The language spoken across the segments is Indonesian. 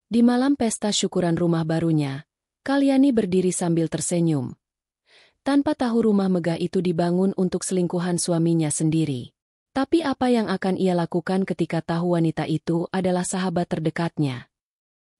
Di malam pesta syukuran rumah barunya, Kalyani berdiri sambil tersenyum. Tanpa tahu rumah megah itu dibangun untuk selingkuhan suaminya sendiri. Tapi apa yang akan ia lakukan ketika tahu wanita itu adalah sahabat terdekatnya?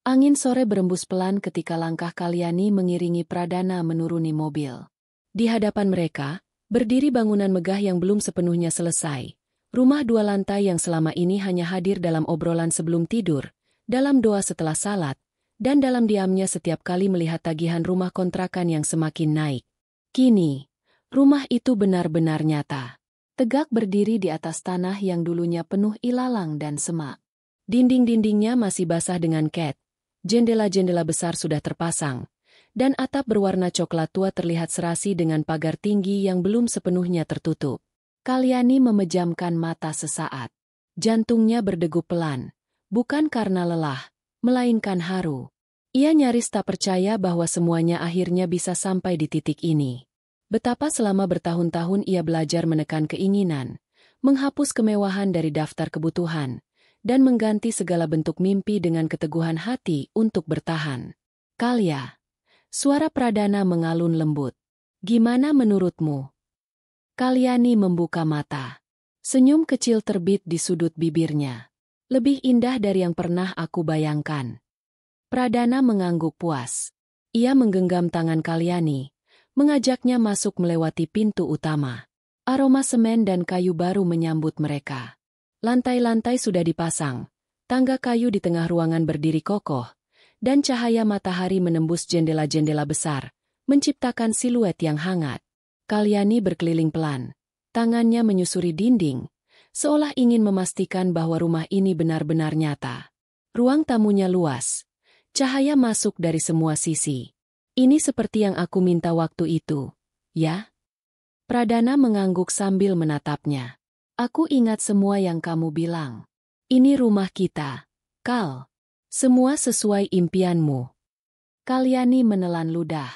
Angin sore berembus pelan ketika langkah Kalyani mengiringi Pradana menuruni mobil. Di hadapan mereka, berdiri bangunan megah yang belum sepenuhnya selesai. Rumah 2 lantai yang selama ini hanya hadir dalam obrolan sebelum tidur, dalam doa setelah salat, dan dalam diamnya setiap kali melihat tagihan rumah kontrakan yang semakin naik. Kini, rumah itu benar-benar nyata. Tegak berdiri di atas tanah yang dulunya penuh ilalang dan semak. Dinding-dindingnya masih basah dengan cat, jendela-jendela besar sudah terpasang, dan atap berwarna coklat tua terlihat serasi dengan pagar tinggi yang belum sepenuhnya tertutup. Kalyani memejamkan mata sesaat. Jantungnya berdegup pelan, bukan karena lelah, melainkan haru. Ia nyaris tak percaya bahwa semuanya akhirnya bisa sampai di titik ini. Betapa selama bertahun-tahun ia belajar menekan keinginan, menghapus kemewahan dari daftar kebutuhan, dan mengganti segala bentuk mimpi dengan keteguhan hati untuk bertahan. Kalya. Suara Pradana mengalun lembut. Gimana menurutmu? Kalyani membuka mata. Senyum kecil terbit di sudut bibirnya. Lebih indah dari yang pernah aku bayangkan. Pradana mengangguk puas. Ia menggenggam tangan Kalyani, mengajaknya masuk melewati pintu utama. Aroma semen dan kayu baru menyambut mereka. Lantai-lantai sudah dipasang, tangga kayu di tengah ruangan berdiri kokoh, dan cahaya matahari menembus jendela-jendela besar, menciptakan siluet yang hangat. Kalyani berkeliling pelan, tangannya menyusuri dinding, seolah ingin memastikan bahwa rumah ini benar-benar nyata. Ruang tamunya luas, cahaya masuk dari semua sisi. Ini seperti yang aku minta waktu itu, ya? Pradana mengangguk sambil menatapnya. Aku ingat semua yang kamu bilang. Ini rumah kita, Kal. Semua sesuai impianmu. Kalyani menelan ludah.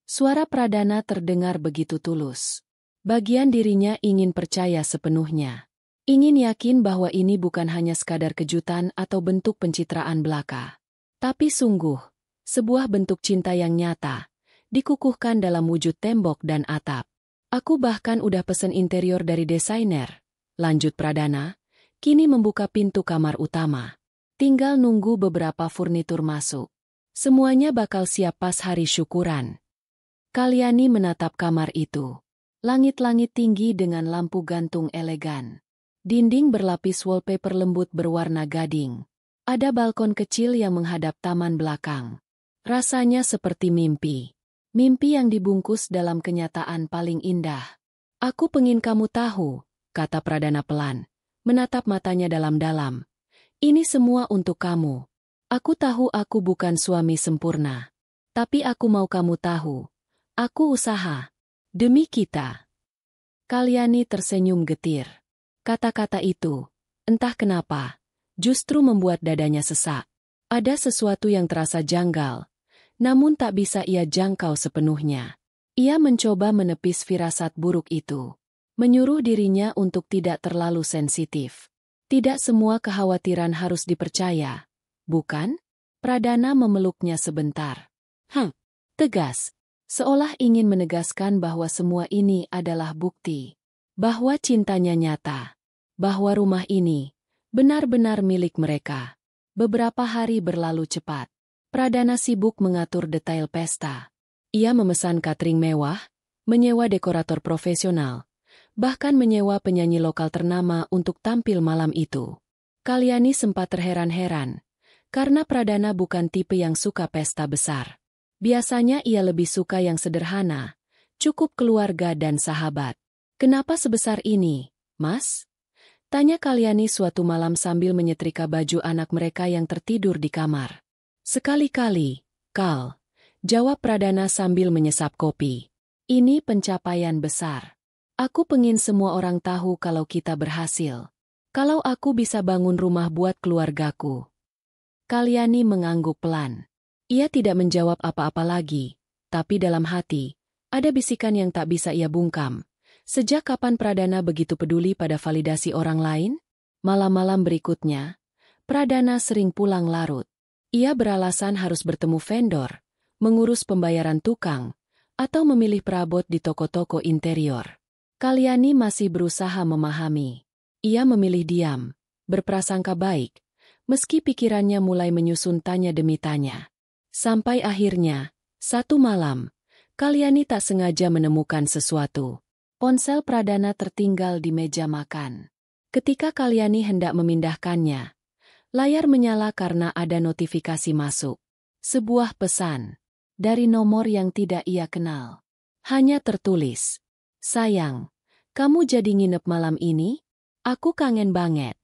Suara Pradana terdengar begitu tulus. Bagian dirinya ingin percaya sepenuhnya. Ingin yakin bahwa ini bukan hanya sekadar kejutan atau bentuk pencitraan belaka. Tapi sungguh, sebuah bentuk cinta yang nyata, dikukuhkan dalam wujud tembok dan atap. Aku bahkan udah pesen interior dari desainer, lanjut Pradana, kini membuka pintu kamar utama. Tinggal nunggu beberapa furnitur masuk. Semuanya bakal siap pas hari syukuran. Kalyani menatap kamar itu. Langit-langit tinggi dengan lampu gantung elegan. Dinding berlapis wallpaper lembut berwarna gading. Ada balkon kecil yang menghadap taman belakang. Rasanya seperti mimpi. Mimpi yang dibungkus dalam kenyataan paling indah. Aku pengin kamu tahu, kata Pradana pelan, menatap matanya dalam-dalam. Ini semua untuk kamu. Aku tahu aku bukan suami sempurna. Tapi aku mau kamu tahu. Aku usaha. Demi kita. Kalyani tersenyum getir. Kata-kata itu, entah kenapa, justru membuat dadanya sesak. Ada sesuatu yang terasa janggal, namun tak bisa ia jangkau sepenuhnya. Ia mencoba menepis firasat buruk itu. Menyuruh dirinya untuk tidak terlalu sensitif. Tidak semua kekhawatiran harus dipercaya, bukan? Pradana memeluknya sebentar. Tegas. Seolah ingin menegaskan bahwa semua ini adalah bukti. Bahwa cintanya nyata. Bahwa rumah ini benar-benar milik mereka. Beberapa hari berlalu cepat. Pradana sibuk mengatur detail pesta. Ia memesan catering mewah, menyewa dekorator profesional, bahkan menyewa penyanyi lokal ternama untuk tampil malam itu. Kalyani sempat terheran-heran, karena Pradana bukan tipe yang suka pesta besar. Biasanya ia lebih suka yang sederhana, cukup keluarga dan sahabat. Kenapa sebesar ini, Mas? Tanya Kalyani suatu malam sambil menyetrika baju anak mereka yang tertidur di kamar. Sekali-kali, Kal, jawab Pradana sambil menyesap kopi. Ini pencapaian besar. Aku pengin semua orang tahu kalau kita berhasil. Kalau aku bisa bangun rumah buat keluargaku. Kalyani mengangguk pelan. Ia tidak menjawab apa-apa lagi, tapi dalam hati, ada bisikan yang tak bisa ia bungkam. Sejak kapan Pradana begitu peduli pada validasi orang lain? Malam-malam berikutnya, Pradana sering pulang larut. Ia beralasan harus bertemu vendor, mengurus pembayaran tukang, atau memilih perabot di toko-toko interior. Kalyani masih berusaha memahami. Ia memilih diam, berprasangka baik, meski pikirannya mulai menyusun tanya demi tanya. Sampai akhirnya, satu malam, Kalyani tak sengaja menemukan sesuatu. Ponsel Pradana tertinggal di meja makan. Ketika Kalyani hendak memindahkannya, layar menyala karena ada notifikasi masuk. Sebuah pesan dari nomor yang tidak ia kenal. Hanya tertulis, "Sayang, kamu jadi nginep malam ini? Aku kangen banget."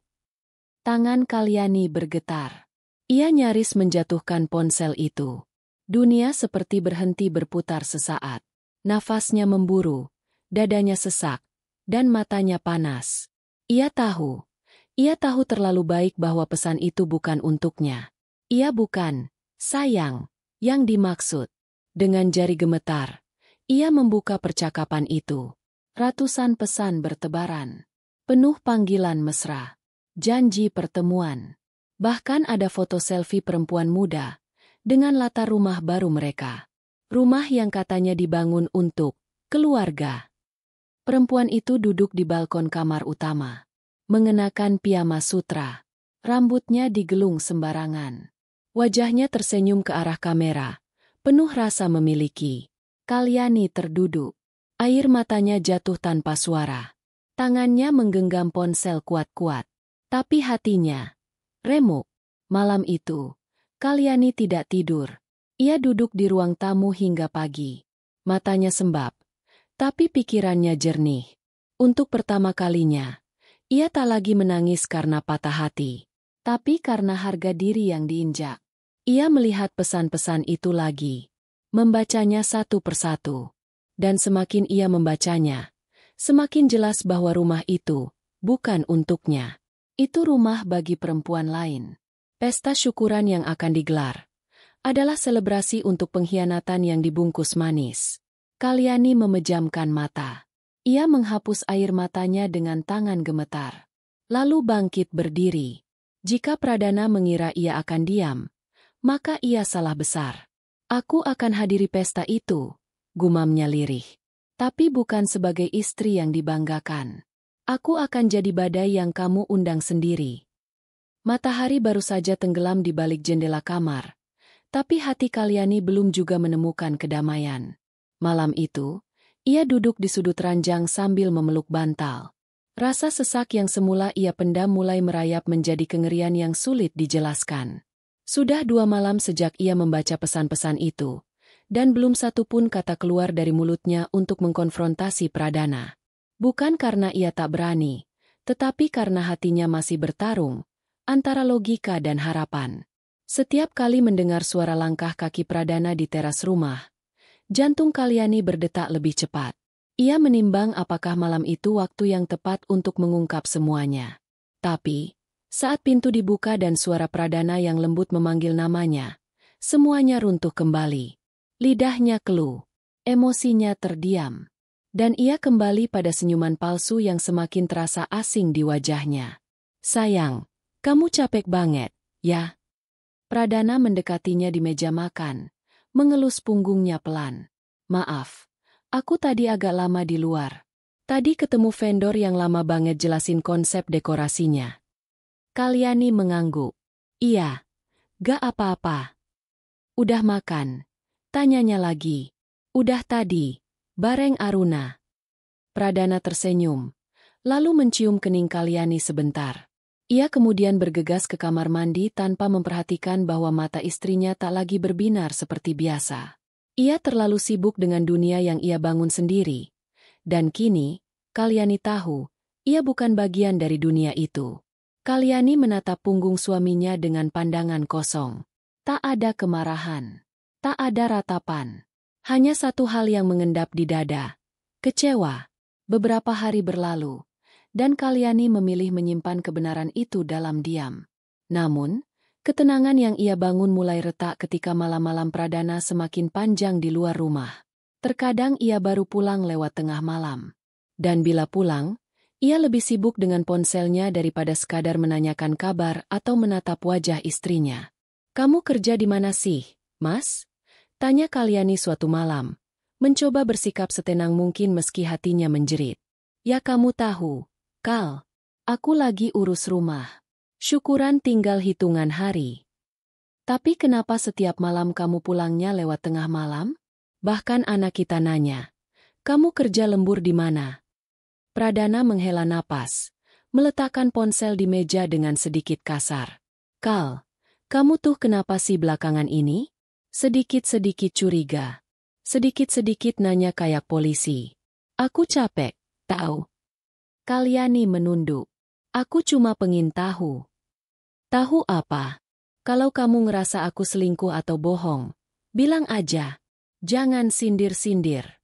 Tangan Kalyani bergetar. Ia nyaris menjatuhkan ponsel itu. Dunia seperti berhenti berputar sesaat. Nafasnya memburu, dadanya sesak, dan matanya panas. Ia tahu terlalu baik bahwa pesan itu bukan untuknya. Ia bukan, sayang, yang dimaksud. Dengan jari gemetar, ia membuka percakapan itu. Ratusan pesan bertebaran. Penuh panggilan mesra. Janji pertemuan. Bahkan ada foto selfie perempuan muda dengan latar rumah baru mereka. Rumah yang katanya dibangun untuk keluarga. Perempuan itu duduk di balkon kamar utama, mengenakan piyama sutra. Rambutnya digelung sembarangan. Wajahnya tersenyum ke arah kamera, penuh rasa memiliki. Kalyani terduduk. Air matanya jatuh tanpa suara. Tangannya menggenggam ponsel kuat-kuat. Tapi hatinya remuk. Malam itu, Kalyani tidak tidur. Ia duduk di ruang tamu hingga pagi. Matanya sembab, tapi pikirannya jernih. Untuk pertama kalinya, ia tak lagi menangis karena patah hati, tapi karena harga diri yang diinjak. Ia melihat pesan-pesan itu lagi, membacanya satu persatu. Dan semakin ia membacanya, semakin jelas bahwa rumah itu bukan untuknya. Itu rumah bagi perempuan lain. Pesta syukuran yang akan digelar adalah selebrasi untuk pengkhianatan yang dibungkus manis. Kalyani memejamkan mata. Ia menghapus air matanya dengan tangan gemetar. Lalu bangkit berdiri. Jika Pradana mengira ia akan diam, maka ia salah besar. "Aku akan hadiri pesta itu," gumamnya lirih. "Tapi bukan sebagai istri yang dibanggakan. Aku akan jadi badai yang kamu undang sendiri." Matahari baru saja tenggelam di balik jendela kamar. Tapi hati Kalyani belum juga menemukan kedamaian. Malam itu, ia duduk di sudut ranjang sambil memeluk bantal. Rasa sesak yang semula ia pendam mulai merayap menjadi kengerian yang sulit dijelaskan. Sudah 2 malam sejak ia membaca pesan-pesan itu, dan belum satu pun kata keluar dari mulutnya untuk mengkonfrontasi Pradana. Bukan karena ia tak berani, tetapi karena hatinya masih bertarung antara logika dan harapan. Setiap kali mendengar suara langkah kaki Pradana di teras rumah, jantung Kalyani berdetak lebih cepat. Ia menimbang apakah malam itu waktu yang tepat untuk mengungkap semuanya. Tapi, saat pintu dibuka dan suara Pradana yang lembut memanggil namanya, semuanya runtuh kembali. Lidahnya keluh, emosinya terdiam, dan ia kembali pada senyuman palsu yang semakin terasa asing di wajahnya. "Sayang, kamu capek banget, ya?" Pradana mendekatinya di meja makan, mengelus punggungnya pelan. "Maaf, aku tadi agak lama di luar. Tadi ketemu vendor yang lama banget jelasin konsep dekorasinya." Kalyani mengangguk. "Iya, gak apa-apa." "Udah makan?" tanyanya lagi. "Udah tadi, bareng Aruna." Pradana tersenyum, lalu mencium kening Kalyani sebentar. Ia kemudian bergegas ke kamar mandi tanpa memperhatikan bahwa mata istrinya tak lagi berbinar seperti biasa. Ia terlalu sibuk dengan dunia yang ia bangun sendiri. Dan kini, Kalyani tahu, ia bukan bagian dari dunia itu. Kalyani menatap punggung suaminya dengan pandangan kosong. Tak ada kemarahan. Tak ada ratapan. Hanya satu hal yang mengendap di dada. Kecewa. Beberapa hari berlalu, dan Kalyani memilih menyimpan kebenaran itu dalam diam. Namun, ketenangan yang ia bangun mulai retak ketika malam-malam Pradana semakin panjang di luar rumah. Terkadang ia baru pulang lewat tengah malam. Dan bila pulang, ia lebih sibuk dengan ponselnya daripada sekadar menanyakan kabar atau menatap wajah istrinya. Kamu kerja di mana sih, Mas? Tanya Kalyani suatu malam. Mencoba bersikap setenang mungkin meski hatinya menjerit. Ya kamu tahu, Kal. Aku lagi urus rumah. Syukuran tinggal hitungan hari. Tapi kenapa setiap malam kamu pulangnya lewat tengah malam? Bahkan anak kita nanya. Kamu kerja lembur di mana? Pradana menghela napas. Meletakkan ponsel di meja dengan sedikit kasar. Kal. Kamu tuh kenapa sih belakangan ini? Sedikit-sedikit curiga. Sedikit-sedikit nanya kayak polisi. Aku capek, tahu. Kalyani menunduk. Aku cuma pengin tahu. Tahu apa? Kalau kamu ngerasa aku selingkuh atau bohong, bilang aja. Jangan sindir-sindir.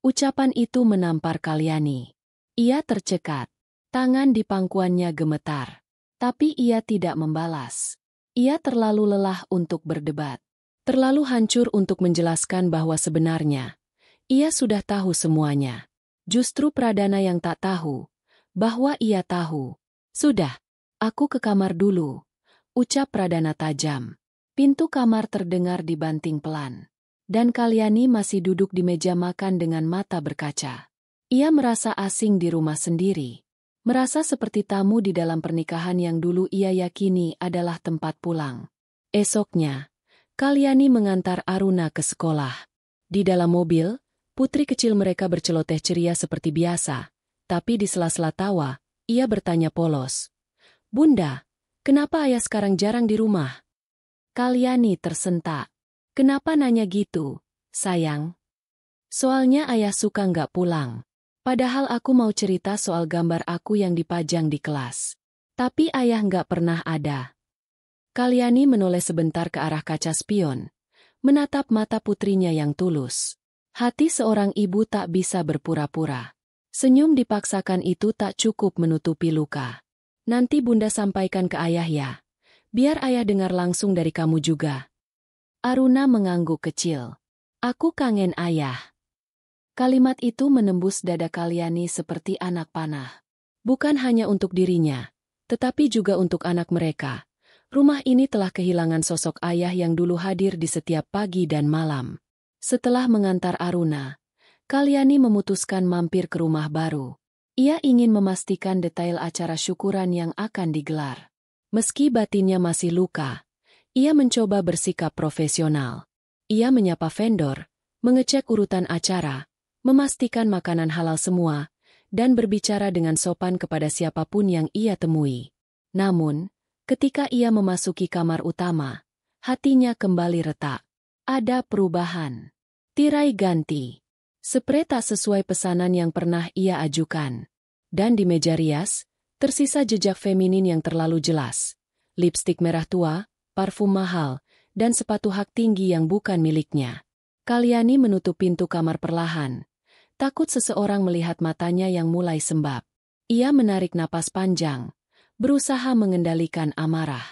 Ucapan itu menampar Kalyani. Ia tercekat. Tangan di pangkuannya gemetar. Tapi ia tidak membalas. Ia terlalu lelah untuk berdebat. Terlalu hancur untuk menjelaskan bahwa sebenarnya ia sudah tahu semuanya. Justru Pradana yang tak tahu bahwa ia tahu. Sudah, aku ke kamar dulu, ucap Pradana tajam. Pintu kamar terdengar dibanting pelan. Dan Kalyani masih duduk di meja makan dengan mata berkaca. Ia merasa asing di rumah sendiri. Merasa seperti tamu di dalam pernikahan yang dulu ia yakini adalah tempat pulang. Esoknya, Kalyani mengantar Aruna ke sekolah. Di dalam mobil, putri kecil mereka berceloteh ceria seperti biasa. Tapi di sela-sela tawa, ia bertanya polos. Bunda, kenapa ayah sekarang jarang di rumah? Kalyani tersentak. Kenapa nanya gitu, sayang? Soalnya ayah suka nggak pulang. Padahal aku mau cerita soal gambar aku yang dipajang di kelas. Tapi ayah nggak pernah ada. Kalyani menoleh sebentar ke arah kaca spion. Menatap mata putrinya yang tulus. Hati seorang ibu tak bisa berpura-pura. Senyum dipaksakan itu tak cukup menutupi luka. Nanti bunda sampaikan ke ayah ya. Biar ayah dengar langsung dari kamu juga. Aruna mengangguk kecil. Aku kangen ayah. Kalimat itu menembus dada Kalyani seperti anak panah. Bukan hanya untuk dirinya, tetapi juga untuk anak mereka. Rumah ini telah kehilangan sosok ayah yang dulu hadir di setiap pagi dan malam. Setelah mengantar Aruna, Kalyani memutuskan mampir ke rumah baru. Ia ingin memastikan detail acara syukuran yang akan digelar. Meski batinnya masih luka, ia mencoba bersikap profesional. Ia menyapa vendor, mengecek urutan acara, memastikan makanan halal semua, dan berbicara dengan sopan kepada siapapun yang ia temui. Namun, ketika ia memasuki kamar utama, hatinya kembali retak. Ada perubahan. Tirai ganti. Sprei tak sesuai pesanan yang pernah ia ajukan. Dan di meja rias, tersisa jejak feminin yang terlalu jelas. Lipstik merah tua, parfum mahal, dan sepatu hak tinggi yang bukan miliknya. Kalyani menutup pintu kamar perlahan. Takut seseorang melihat matanya yang mulai sembab. Ia menarik napas panjang, berusaha mengendalikan amarah.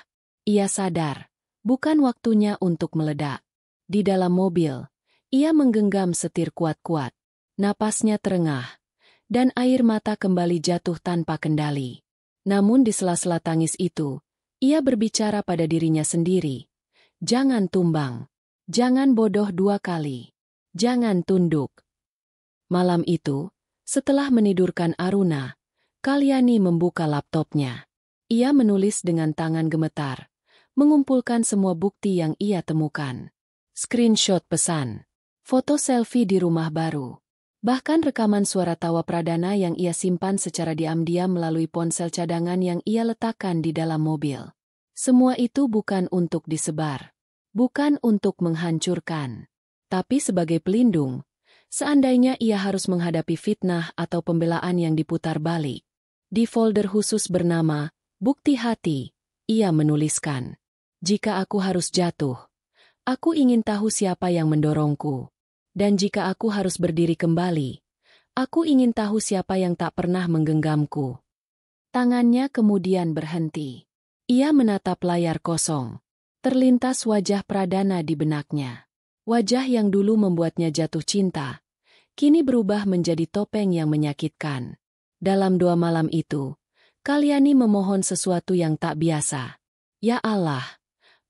Ia sadar, bukan waktunya untuk meledak. Di dalam mobil, ia menggenggam setir kuat-kuat. Napasnya terengah, dan air mata kembali jatuh tanpa kendali. Namun di sela-sela tangis itu, ia berbicara pada dirinya sendiri. Jangan tumbang. Jangan bodoh dua kali. Jangan tunduk. Malam itu, setelah menidurkan Aruna, Kalyani membuka laptopnya. Ia menulis dengan tangan gemetar, mengumpulkan semua bukti yang ia temukan. Screenshot pesan, foto selfie di rumah baru, bahkan rekaman suara tawa Pradana yang ia simpan secara diam-diam melalui ponsel cadangan yang ia letakkan di dalam mobil. Semua itu bukan untuk disebar, bukan untuk menghancurkan, tapi sebagai pelindung. Seandainya ia harus menghadapi fitnah atau pembelaan yang diputar balik. Di folder khusus bernama Bukti Hati, ia menuliskan, jika aku harus jatuh, aku ingin tahu siapa yang mendorongku. Dan jika aku harus berdiri kembali, aku ingin tahu siapa yang tak pernah menggenggamku. Tangannya kemudian berhenti. Ia menatap layar kosong. Terlintas wajah Pradana di benaknya. Wajah yang dulu membuatnya jatuh cinta, kini berubah menjadi topeng yang menyakitkan. Dalam doa malam itu, Kalyani memohon sesuatu yang tak biasa. Ya Allah,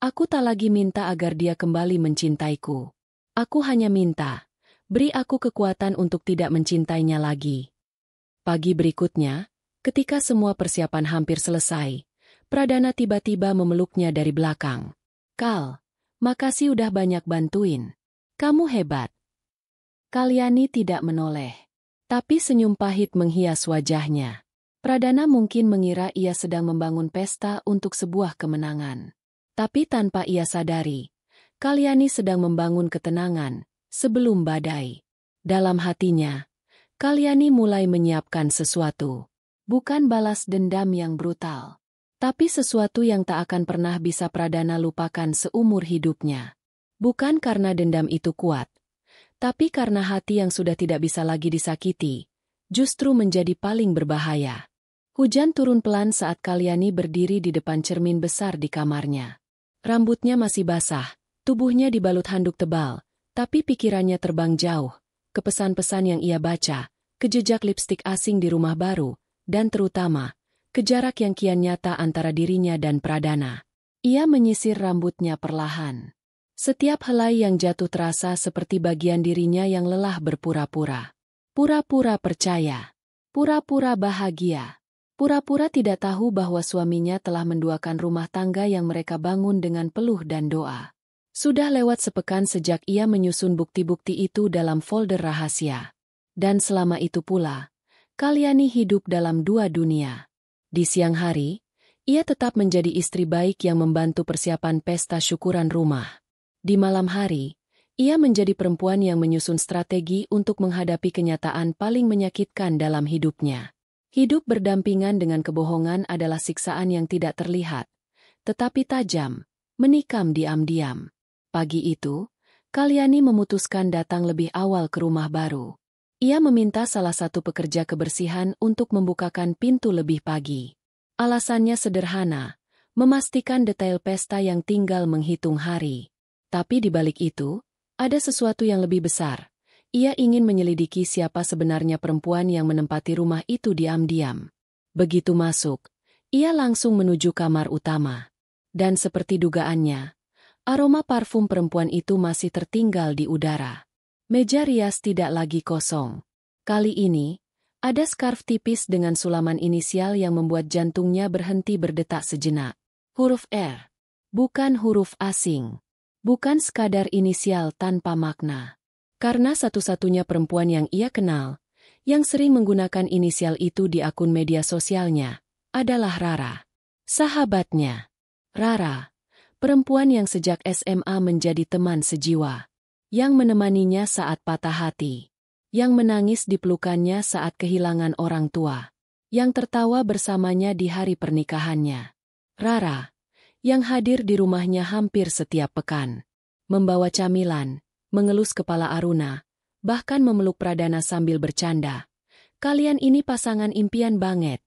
Aku tak lagi minta agar dia kembali mencintaiku. Aku hanya minta, beri aku kekuatan untuk tidak mencintainya lagi. Pagi berikutnya, ketika semua persiapan hampir selesai, Pradana tiba-tiba memeluknya dari belakang. Kal, makasih udah banyak bantuin. Kamu hebat. Kalyani tidak menoleh. Tapi senyum pahit menghias wajahnya. Pradana mungkin mengira ia sedang membangun pesta untuk sebuah kemenangan. Tapi tanpa ia sadari, Kalyani sedang membangun ketenangan sebelum badai. Dalam hatinya, Kalyani mulai menyiapkan sesuatu. Bukan balas dendam yang brutal, tapi sesuatu yang tak akan pernah bisa Pradana lupakan seumur hidupnya. Bukan karena dendam itu kuat, tapi karena hati yang sudah tidak bisa lagi disakiti, justru menjadi paling berbahaya. Hujan turun pelan saat Kalyani berdiri di depan cermin besar di kamarnya. Rambutnya masih basah, tubuhnya dibalut handuk tebal, tapi pikirannya terbang jauh, ke pesan-pesan yang ia baca, ke jejak lipstik asing di rumah baru, dan terutama, ke jarak yang kian nyata antara dirinya dan Pradana. Ia menyisir rambutnya perlahan. Setiap helai yang jatuh terasa seperti bagian dirinya yang lelah berpura-pura. Pura-pura percaya. Pura-pura bahagia. Pura-pura tidak tahu bahwa suaminya telah menduakan rumah tangga yang mereka bangun dengan peluh dan doa. Sudah lewat sepekan sejak ia menyusun bukti-bukti itu dalam folder rahasia. Dan selama itu pula, Kalyani hidup dalam dua dunia. Di siang hari, ia tetap menjadi istri baik yang membantu persiapan pesta syukuran rumah. Di malam hari, ia menjadi perempuan yang menyusun strategi untuk menghadapi kenyataan paling menyakitkan dalam hidupnya. Hidup berdampingan dengan kebohongan adalah siksaan yang tidak terlihat, tetapi tajam, menikam diam-diam. Pagi itu, Kalyani memutuskan datang lebih awal ke rumah baru. Ia meminta salah satu pekerja kebersihan untuk membukakan pintu lebih pagi. Alasannya sederhana, memastikan detail pesta yang tinggal menghitung hari. Tapi di balik itu, ada sesuatu yang lebih besar. Ia ingin menyelidiki siapa sebenarnya perempuan yang menempati rumah itu diam-diam. Begitu masuk, ia langsung menuju kamar utama. Dan seperti dugaannya, aroma parfum perempuan itu masih tertinggal di udara. Meja rias tidak lagi kosong. Kali ini, ada skarf tipis dengan sulaman inisial yang membuat jantungnya berhenti berdetak sejenak. Huruf R. Bukan huruf asing. Bukan sekadar inisial tanpa makna. Karena satu-satunya perempuan yang ia kenal, yang sering menggunakan inisial itu di akun media sosialnya, adalah Rara. Sahabatnya. Rara, perempuan yang sejak SMA menjadi teman sejiwa. Yang menemaninya saat patah hati. Yang menangis di pelukannya saat kehilangan orang tua. Yang tertawa bersamanya di hari pernikahannya. Rara, yang hadir di rumahnya hampir setiap pekan. Membawa camilan, mengelus kepala Aruna, bahkan memeluk Pradana sambil bercanda. Kalian ini pasangan impian banget.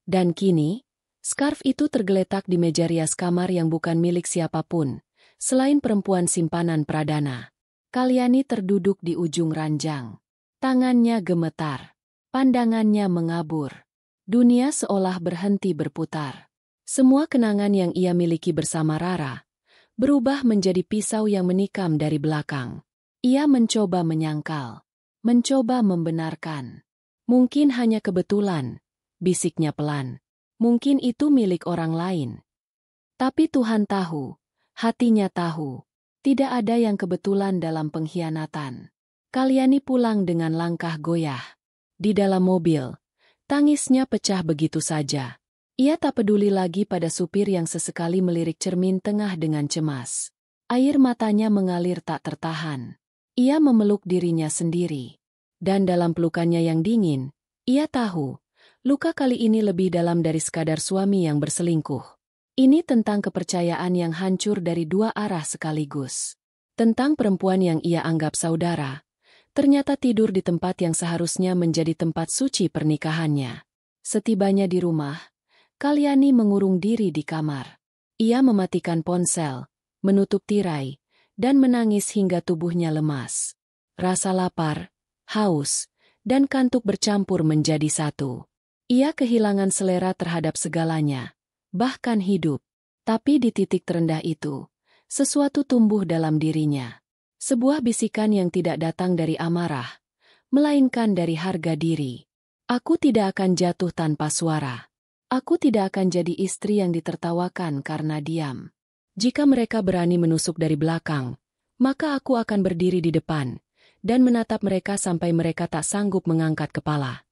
Dan kini, skarf itu tergeletak di meja rias kamar yang bukan milik siapapun, selain perempuan simpanan Pradana. Kalyani terduduk di ujung ranjang. Tangannya gemetar. Pandangannya mengabur. Dunia seolah berhenti berputar. Semua kenangan yang ia miliki bersama Rara berubah menjadi pisau yang menikam dari belakang. Ia mencoba menyangkal, mencoba membenarkan. Mungkin hanya kebetulan, bisiknya pelan. Mungkin itu milik orang lain. Tapi Tuhan tahu, hatinya tahu. Tidak ada yang kebetulan dalam pengkhianatan. Kalyani pulang dengan langkah goyah. Di dalam mobil, tangisnya pecah begitu saja. Ia tak peduli lagi pada supir yang sesekali melirik cermin tengah dengan cemas. Air matanya mengalir tak tertahan. Ia memeluk dirinya sendiri. Dan dalam pelukannya yang dingin, ia tahu, luka kali ini lebih dalam dari sekadar suami yang berselingkuh. Ini tentang kepercayaan yang hancur dari dua arah sekaligus. Tentang perempuan yang ia anggap saudara, ternyata tidur di tempat yang seharusnya menjadi tempat suci pernikahannya. Setibanya di rumah, Kalyani mengurung diri di kamar. Ia mematikan ponsel, menutup tirai, dan menangis hingga tubuhnya lemas. Rasa lapar, haus, dan kantuk bercampur menjadi satu. Ia kehilangan selera terhadap segalanya, bahkan hidup. Tapi di titik terendah itu, sesuatu tumbuh dalam dirinya. Sebuah bisikan yang tidak datang dari amarah, melainkan dari harga diri. Aku tidak akan jatuh tanpa suara. Aku tidak akan jadi istri yang ditertawakan karena diam. Jika mereka berani menusuk dari belakang, maka aku akan berdiri di depan dan menatap mereka sampai mereka tak sanggup mengangkat kepala.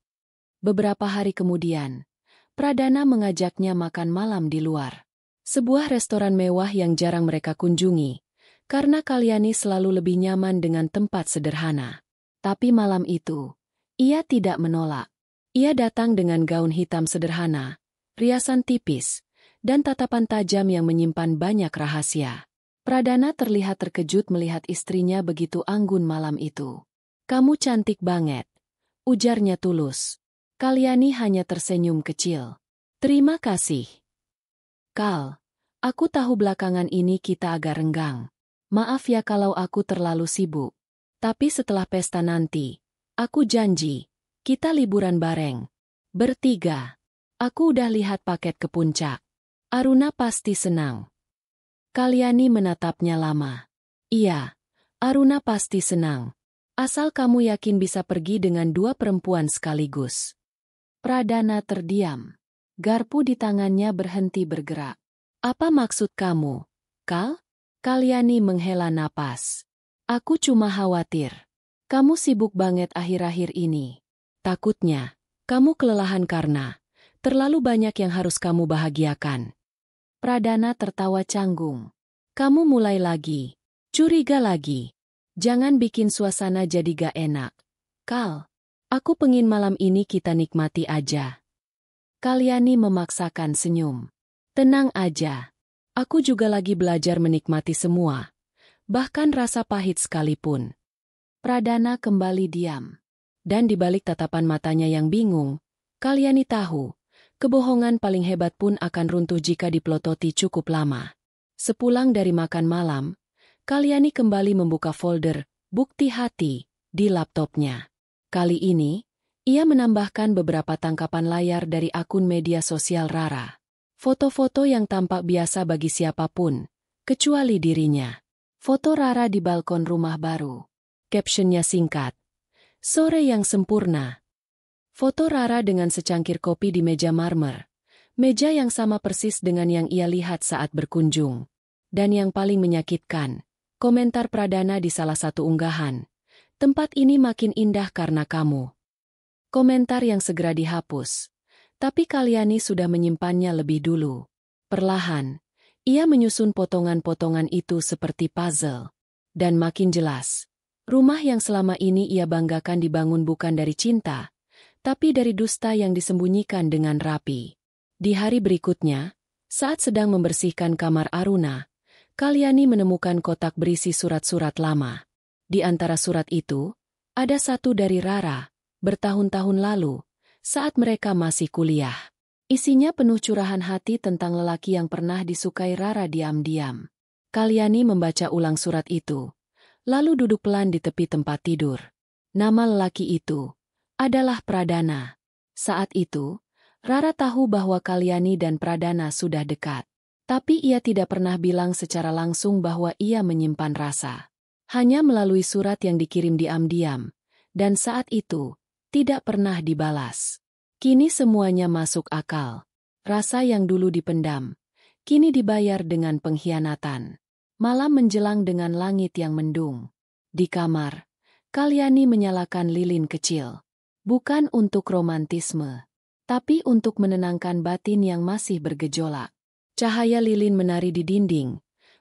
Beberapa hari kemudian, Pradana mengajaknya makan malam di luar. Sebuah restoran mewah yang jarang mereka kunjungi, karena Kalyani selalu lebih nyaman dengan tempat sederhana. Tapi malam itu, ia tidak menolak. Ia datang dengan gaun hitam sederhana, riasan tipis, dan tatapan tajam yang menyimpan banyak rahasia. Pradana terlihat terkejut melihat istrinya begitu anggun malam itu. "Kamu cantik banget," ujarnya tulus. Kalyani hanya tersenyum kecil. "Terima kasih, Kal. Aku tahu belakangan ini kita agak renggang. Maaf ya kalau aku terlalu sibuk. Tapi setelah pesta nanti, aku janji, kita liburan bareng. Bertiga. Aku udah lihat paket ke puncak. Aruna pasti senang." Kalyani menatapnya lama. "Iya, Aruna pasti senang. Asal kamu yakin bisa pergi dengan dua perempuan sekaligus." Pradana terdiam. Garpu di tangannya berhenti bergerak. "Apa maksud kamu, Kal?" Kalyani menghela napas. "Aku cuma khawatir. Kamu sibuk banget akhir-akhir ini. Takutnya, kamu kelelahan karena terlalu banyak yang harus kamu bahagiakan." Pradana tertawa canggung. "Kamu mulai lagi. Curiga lagi. Jangan bikin suasana jadi gak enak. Kal, aku pengin malam ini kita nikmati aja." Kalyani memaksakan senyum. "Tenang aja. Aku juga lagi belajar menikmati semua. Bahkan rasa pahit sekalipun." Pradana kembali diam. Dan di balik tatapan matanya yang bingung, Kalyani tahu, kebohongan paling hebat pun akan runtuh jika dipelototi cukup lama. Sepulang dari makan malam, Kalyani kembali membuka folder bukti hati di laptopnya. Kali ini, ia menambahkan beberapa tangkapan layar dari akun media sosial Rara. Foto-foto yang tampak biasa bagi siapapun, kecuali dirinya. Foto Rara di balkon rumah baru. Captionnya singkat. "Sore yang sempurna." Foto Rara dengan secangkir kopi di meja marmer. Meja yang sama persis dengan yang ia lihat saat berkunjung. Dan yang paling menyakitkan, komentar Pradana di salah satu unggahan. "Tempat ini makin indah karena kamu." Komentar yang segera dihapus. Tapi Kalyani sudah menyimpannya lebih dulu. Perlahan, ia menyusun potongan-potongan itu seperti puzzle. Dan makin jelas, rumah yang selama ini ia banggakan dibangun bukan dari cinta, tapi dari dusta yang disembunyikan dengan rapi. Di hari berikutnya, saat sedang membersihkan kamar Aruna, Kalyani menemukan kotak berisi surat-surat lama. Di antara surat itu, ada satu dari Rara, bertahun-tahun lalu, saat mereka masih kuliah. Isinya penuh curahan hati tentang lelaki yang pernah disukai Rara diam-diam. Kalyani membaca ulang surat itu, lalu duduk pelan di tepi tempat tidur. Nama lelaki itu adalah Pradana. Saat itu, Rara tahu bahwa Kalyani dan Pradana sudah dekat. Tapi ia tidak pernah bilang secara langsung bahwa ia menyimpan rasa. Hanya melalui surat yang dikirim diam-diam. Dan saat itu, tidak pernah dibalas. Kini semuanya masuk akal. Rasa yang dulu dipendam, kini dibayar dengan pengkhianatan. Malam menjelang dengan langit yang mendung. Di kamar, Kalyani menyalakan lilin kecil. Bukan untuk romantisme, tapi untuk menenangkan batin yang masih bergejolak. Cahaya lilin menari di dinding,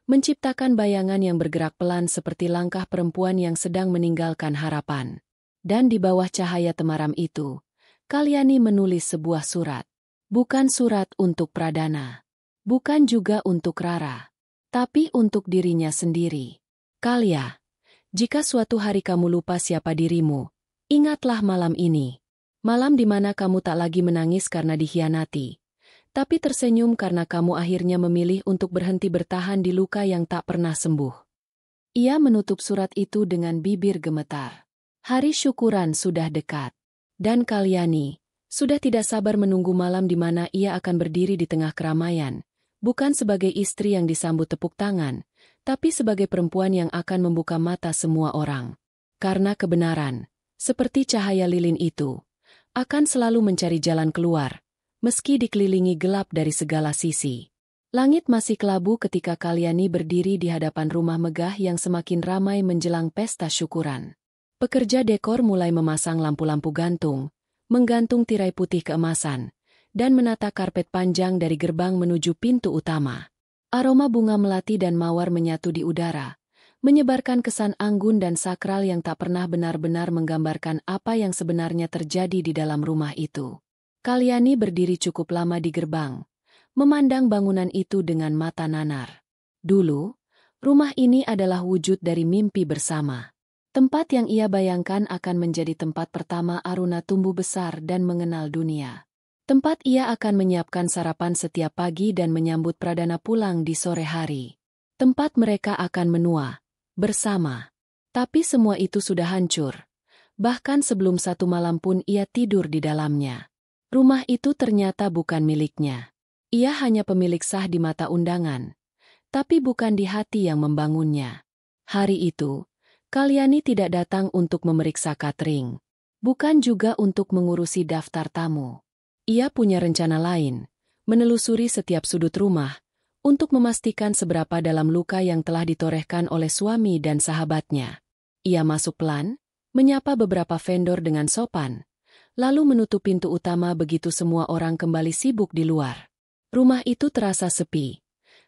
menciptakan bayangan yang bergerak pelan seperti langkah perempuan yang sedang meninggalkan harapan. Dan di bawah cahaya temaram itu, Kalyani menulis sebuah surat. Bukan surat untuk Pradana. Bukan juga untuk Rara. Tapi untuk dirinya sendiri. "Kalya, jika suatu hari kamu lupa siapa dirimu, ingatlah malam ini. Malam di mana kamu tak lagi menangis karena dikhianati, tapi tersenyum karena kamu akhirnya memilih untuk berhenti bertahan di luka yang tak pernah sembuh." Ia menutup surat itu dengan bibir gemetar. Hari syukuran sudah dekat. Dan Kalyani sudah tidak sabar menunggu malam di mana ia akan berdiri di tengah keramaian, Bukan sebagai istri yang disambut tepuk tangan, tapi sebagai perempuan yang akan membuka mata semua orang. Karena kebenaran, seperti cahaya lilin itu, akan selalu mencari jalan keluar, meski dikelilingi gelap dari segala sisi. Langit masih kelabu ketika Kalyani berdiri di hadapan rumah megah yang semakin ramai menjelang pesta syukuran. Pekerja dekor mulai memasang lampu-lampu gantung, menggantung tirai putih keemasan, dan menata karpet panjang dari gerbang menuju pintu utama. Aroma bunga melati dan mawar menyatu di udara, menyebarkan kesan anggun dan sakral yang tak pernah benar-benar menggambarkan apa yang sebenarnya terjadi di dalam rumah itu. Kalyani berdiri cukup lama di gerbang, memandang bangunan itu dengan mata nanar. Dulu, rumah ini adalah wujud dari mimpi bersama. Tempat yang ia bayangkan akan menjadi tempat pertama Aruna tumbuh besar dan mengenal dunia. Tempat ia akan menyiapkan sarapan setiap pagi dan menyambut Pradana pulang di sore hari. Tempat mereka akan menua bersama. Tapi semua itu sudah hancur. Bahkan sebelum satu malam pun ia tidur di dalamnya. Rumah itu ternyata bukan miliknya. Ia hanya pemilik sah di mata undangan, tapi bukan di hati yang membangunnya. Hari itu, Kalyani tidak datang untuk memeriksa catering, bukan juga untuk mengurusi daftar tamu. Ia punya rencana lain, menelusuri setiap sudut rumah, untuk memastikan seberapa dalam luka yang telah ditorehkan oleh suami dan sahabatnya. Ia masuk pelan, menyapa beberapa vendor dengan sopan, lalu menutup pintu utama begitu semua orang kembali sibuk di luar. Rumah itu terasa sepi.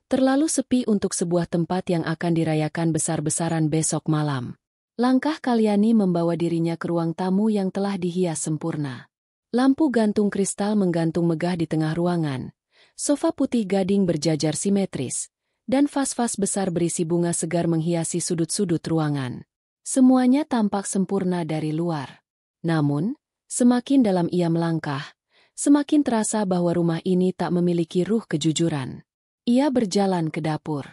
Terlalu sepi untuk sebuah tempat yang akan dirayakan besar-besaran besok malam. Langkah Kalyani membawa dirinya ke ruang tamu yang telah dihias sempurna. Lampu gantung kristal menggantung megah di tengah ruangan. Sofa putih gading berjajar simetris. Dan vas-vas besar berisi bunga segar menghiasi sudut-sudut ruangan. Semuanya tampak sempurna dari luar. Namun, semakin dalam ia melangkah, semakin terasa bahwa rumah ini tak memiliki ruh kejujuran. Ia berjalan ke dapur.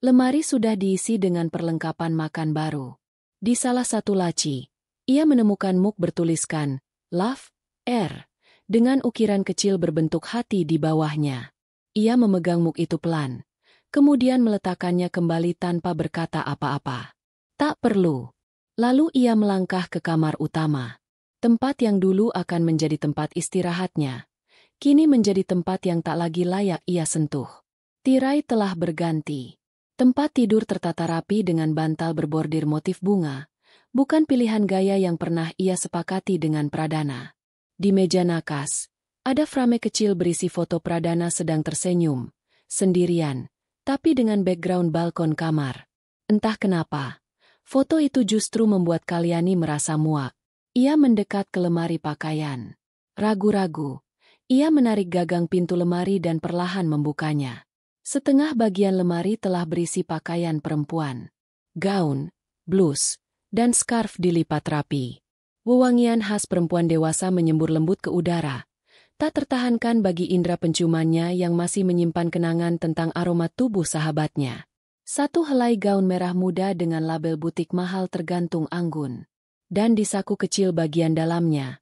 Lemari sudah diisi dengan perlengkapan makan baru. Di salah satu laci, ia menemukan mug bertuliskan, Love, Air, dengan ukiran kecil berbentuk hati di bawahnya. Ia memegang mug itu pelan, kemudian meletakkannya kembali tanpa berkata apa-apa. Tak perlu. Lalu ia melangkah ke kamar utama. Tempat yang dulu akan menjadi tempat istirahatnya, kini menjadi tempat yang tak lagi layak ia sentuh. Tirai telah berganti. Tempat tidur tertata rapi dengan bantal berbordir motif bunga, bukan pilihan gaya yang pernah ia sepakati dengan Pradana. Di meja nakas, ada frame kecil berisi foto Pradana sedang tersenyum, sendirian, tapi dengan background balkon kamar. Entah kenapa, foto itu justru membuat Kalyani merasa muak. Ia mendekat ke lemari pakaian. Ragu-ragu, ia menarik gagang pintu lemari dan perlahan membukanya. Setengah bagian lemari telah berisi pakaian perempuan. Gaun, blus, dan scarf dilipat rapi. Wewangian khas perempuan dewasa menyembur lembut ke udara. Tak tertahankan bagi indera penciumannya yang masih menyimpan kenangan tentang aroma tubuh sahabatnya. Satu helai gaun merah muda dengan label butik mahal tergantung anggun. Dan di saku kecil bagian dalamnya,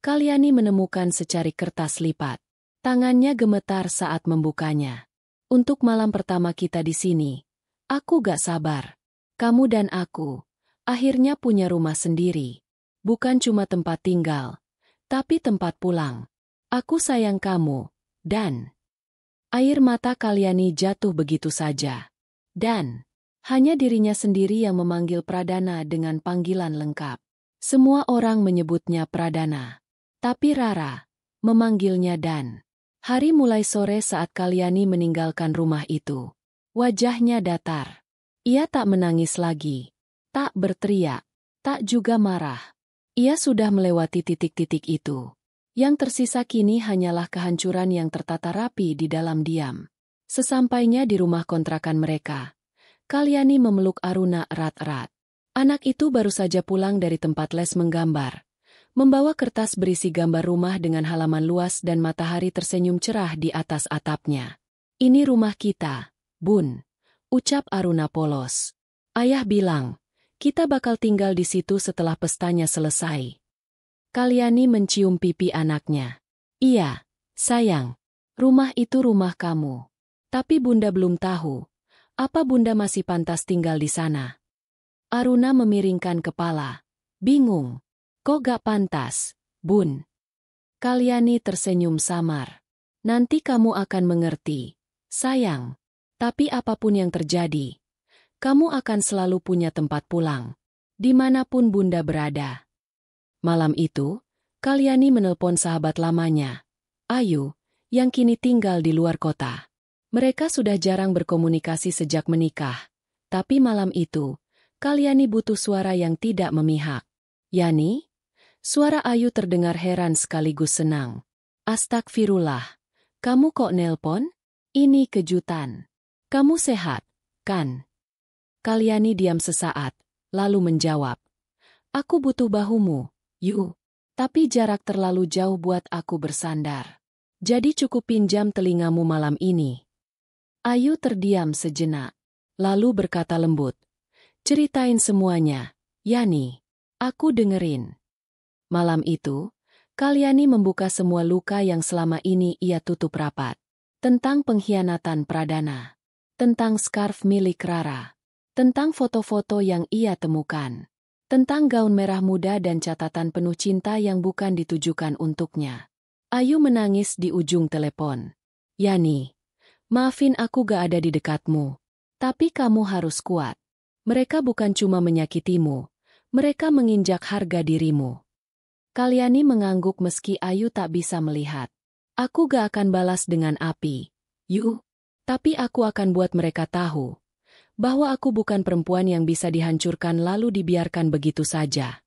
Kalyani menemukan secari kertas lipat. Tangannya gemetar saat membukanya. Untuk malam pertama kita di sini, aku gak sabar. Kamu dan aku, akhirnya punya rumah sendiri. Bukan cuma tempat tinggal, tapi tempat pulang. Aku sayang kamu, dan... Air mata Kalyani jatuh begitu saja. Dan, hanya dirinya sendiri yang memanggil Pradana dengan panggilan lengkap. Semua orang menyebutnya Pradana. Tapi Rara memanggilnya Dan. Hari mulai sore saat Kalyani meninggalkan rumah itu. Wajahnya datar. Ia tak menangis lagi. Tak berteriak. Tak juga marah. Ia sudah melewati titik-titik itu. Yang tersisa kini hanyalah kehancuran yang tertata rapi di dalam diam. Sesampainya di rumah kontrakan mereka, Kalyani memeluk Aruna erat-erat. Anak itu baru saja pulang dari tempat les menggambar. Membawa kertas berisi gambar rumah dengan halaman luas dan matahari tersenyum cerah di atas atapnya. Ini rumah kita, Bun, ucap Aruna polos. Ayah bilang, kita bakal tinggal di situ setelah pestanya selesai. Kalyani mencium pipi anaknya. Iya, sayang, rumah itu rumah kamu. Tapi Bunda belum tahu, apa Bunda masih pantas tinggal di sana. Aruna memiringkan kepala. Bingung. Kok gak pantas, Bun? Kalyani tersenyum samar. Nanti kamu akan mengerti, sayang. Tapi apapun yang terjadi, kamu akan selalu punya tempat pulang, dimanapun Bunda berada. Malam itu, Kalyani menelpon sahabat lamanya, Ayu, yang kini tinggal di luar kota. Mereka sudah jarang berkomunikasi sejak menikah, tapi malam itu, Kalyani butuh suara yang tidak memihak. Yani? Suara Ayu terdengar heran sekaligus senang. Astagfirullah, kamu kok nelpon? Ini kejutan. Kamu sehat, kan? Kalyani diam sesaat, lalu menjawab. Aku butuh bahumu, Yu. Tapi jarak terlalu jauh buat aku bersandar. Jadi cukup pinjam telingamu malam ini. Ayu terdiam sejenak, lalu berkata lembut. Ceritain semuanya, Yani. Aku dengerin. Malam itu, Kalyani membuka semua luka yang selama ini ia tutup rapat. Tentang pengkhianatan Pradana. Tentang scarf milik Rara. Tentang foto-foto yang ia temukan. Tentang gaun merah muda dan catatan penuh cinta yang bukan ditujukan untuknya. Ayu menangis di ujung telepon. Yani, maafin aku gak ada di dekatmu. Tapi kamu harus kuat. Mereka bukan cuma menyakitimu, mereka menginjak harga dirimu. Kalyani mengangguk meski Ayu tak bisa melihat. Aku gak akan balas dengan api, Yu. Tapi aku akan buat mereka tahu bahwa aku bukan perempuan yang bisa dihancurkan lalu dibiarkan begitu saja.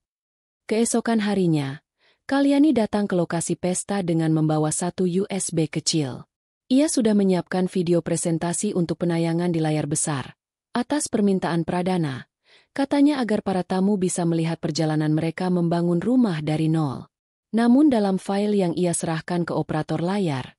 Keesokan harinya, Kalyani datang ke lokasi pesta dengan membawa satu USB kecil. Ia sudah menyiapkan video presentasi untuk penayangan di layar besar. Atas permintaan Pradana, katanya agar para tamu bisa melihat perjalanan mereka membangun rumah dari nol. Namun dalam file yang ia serahkan ke operator layar,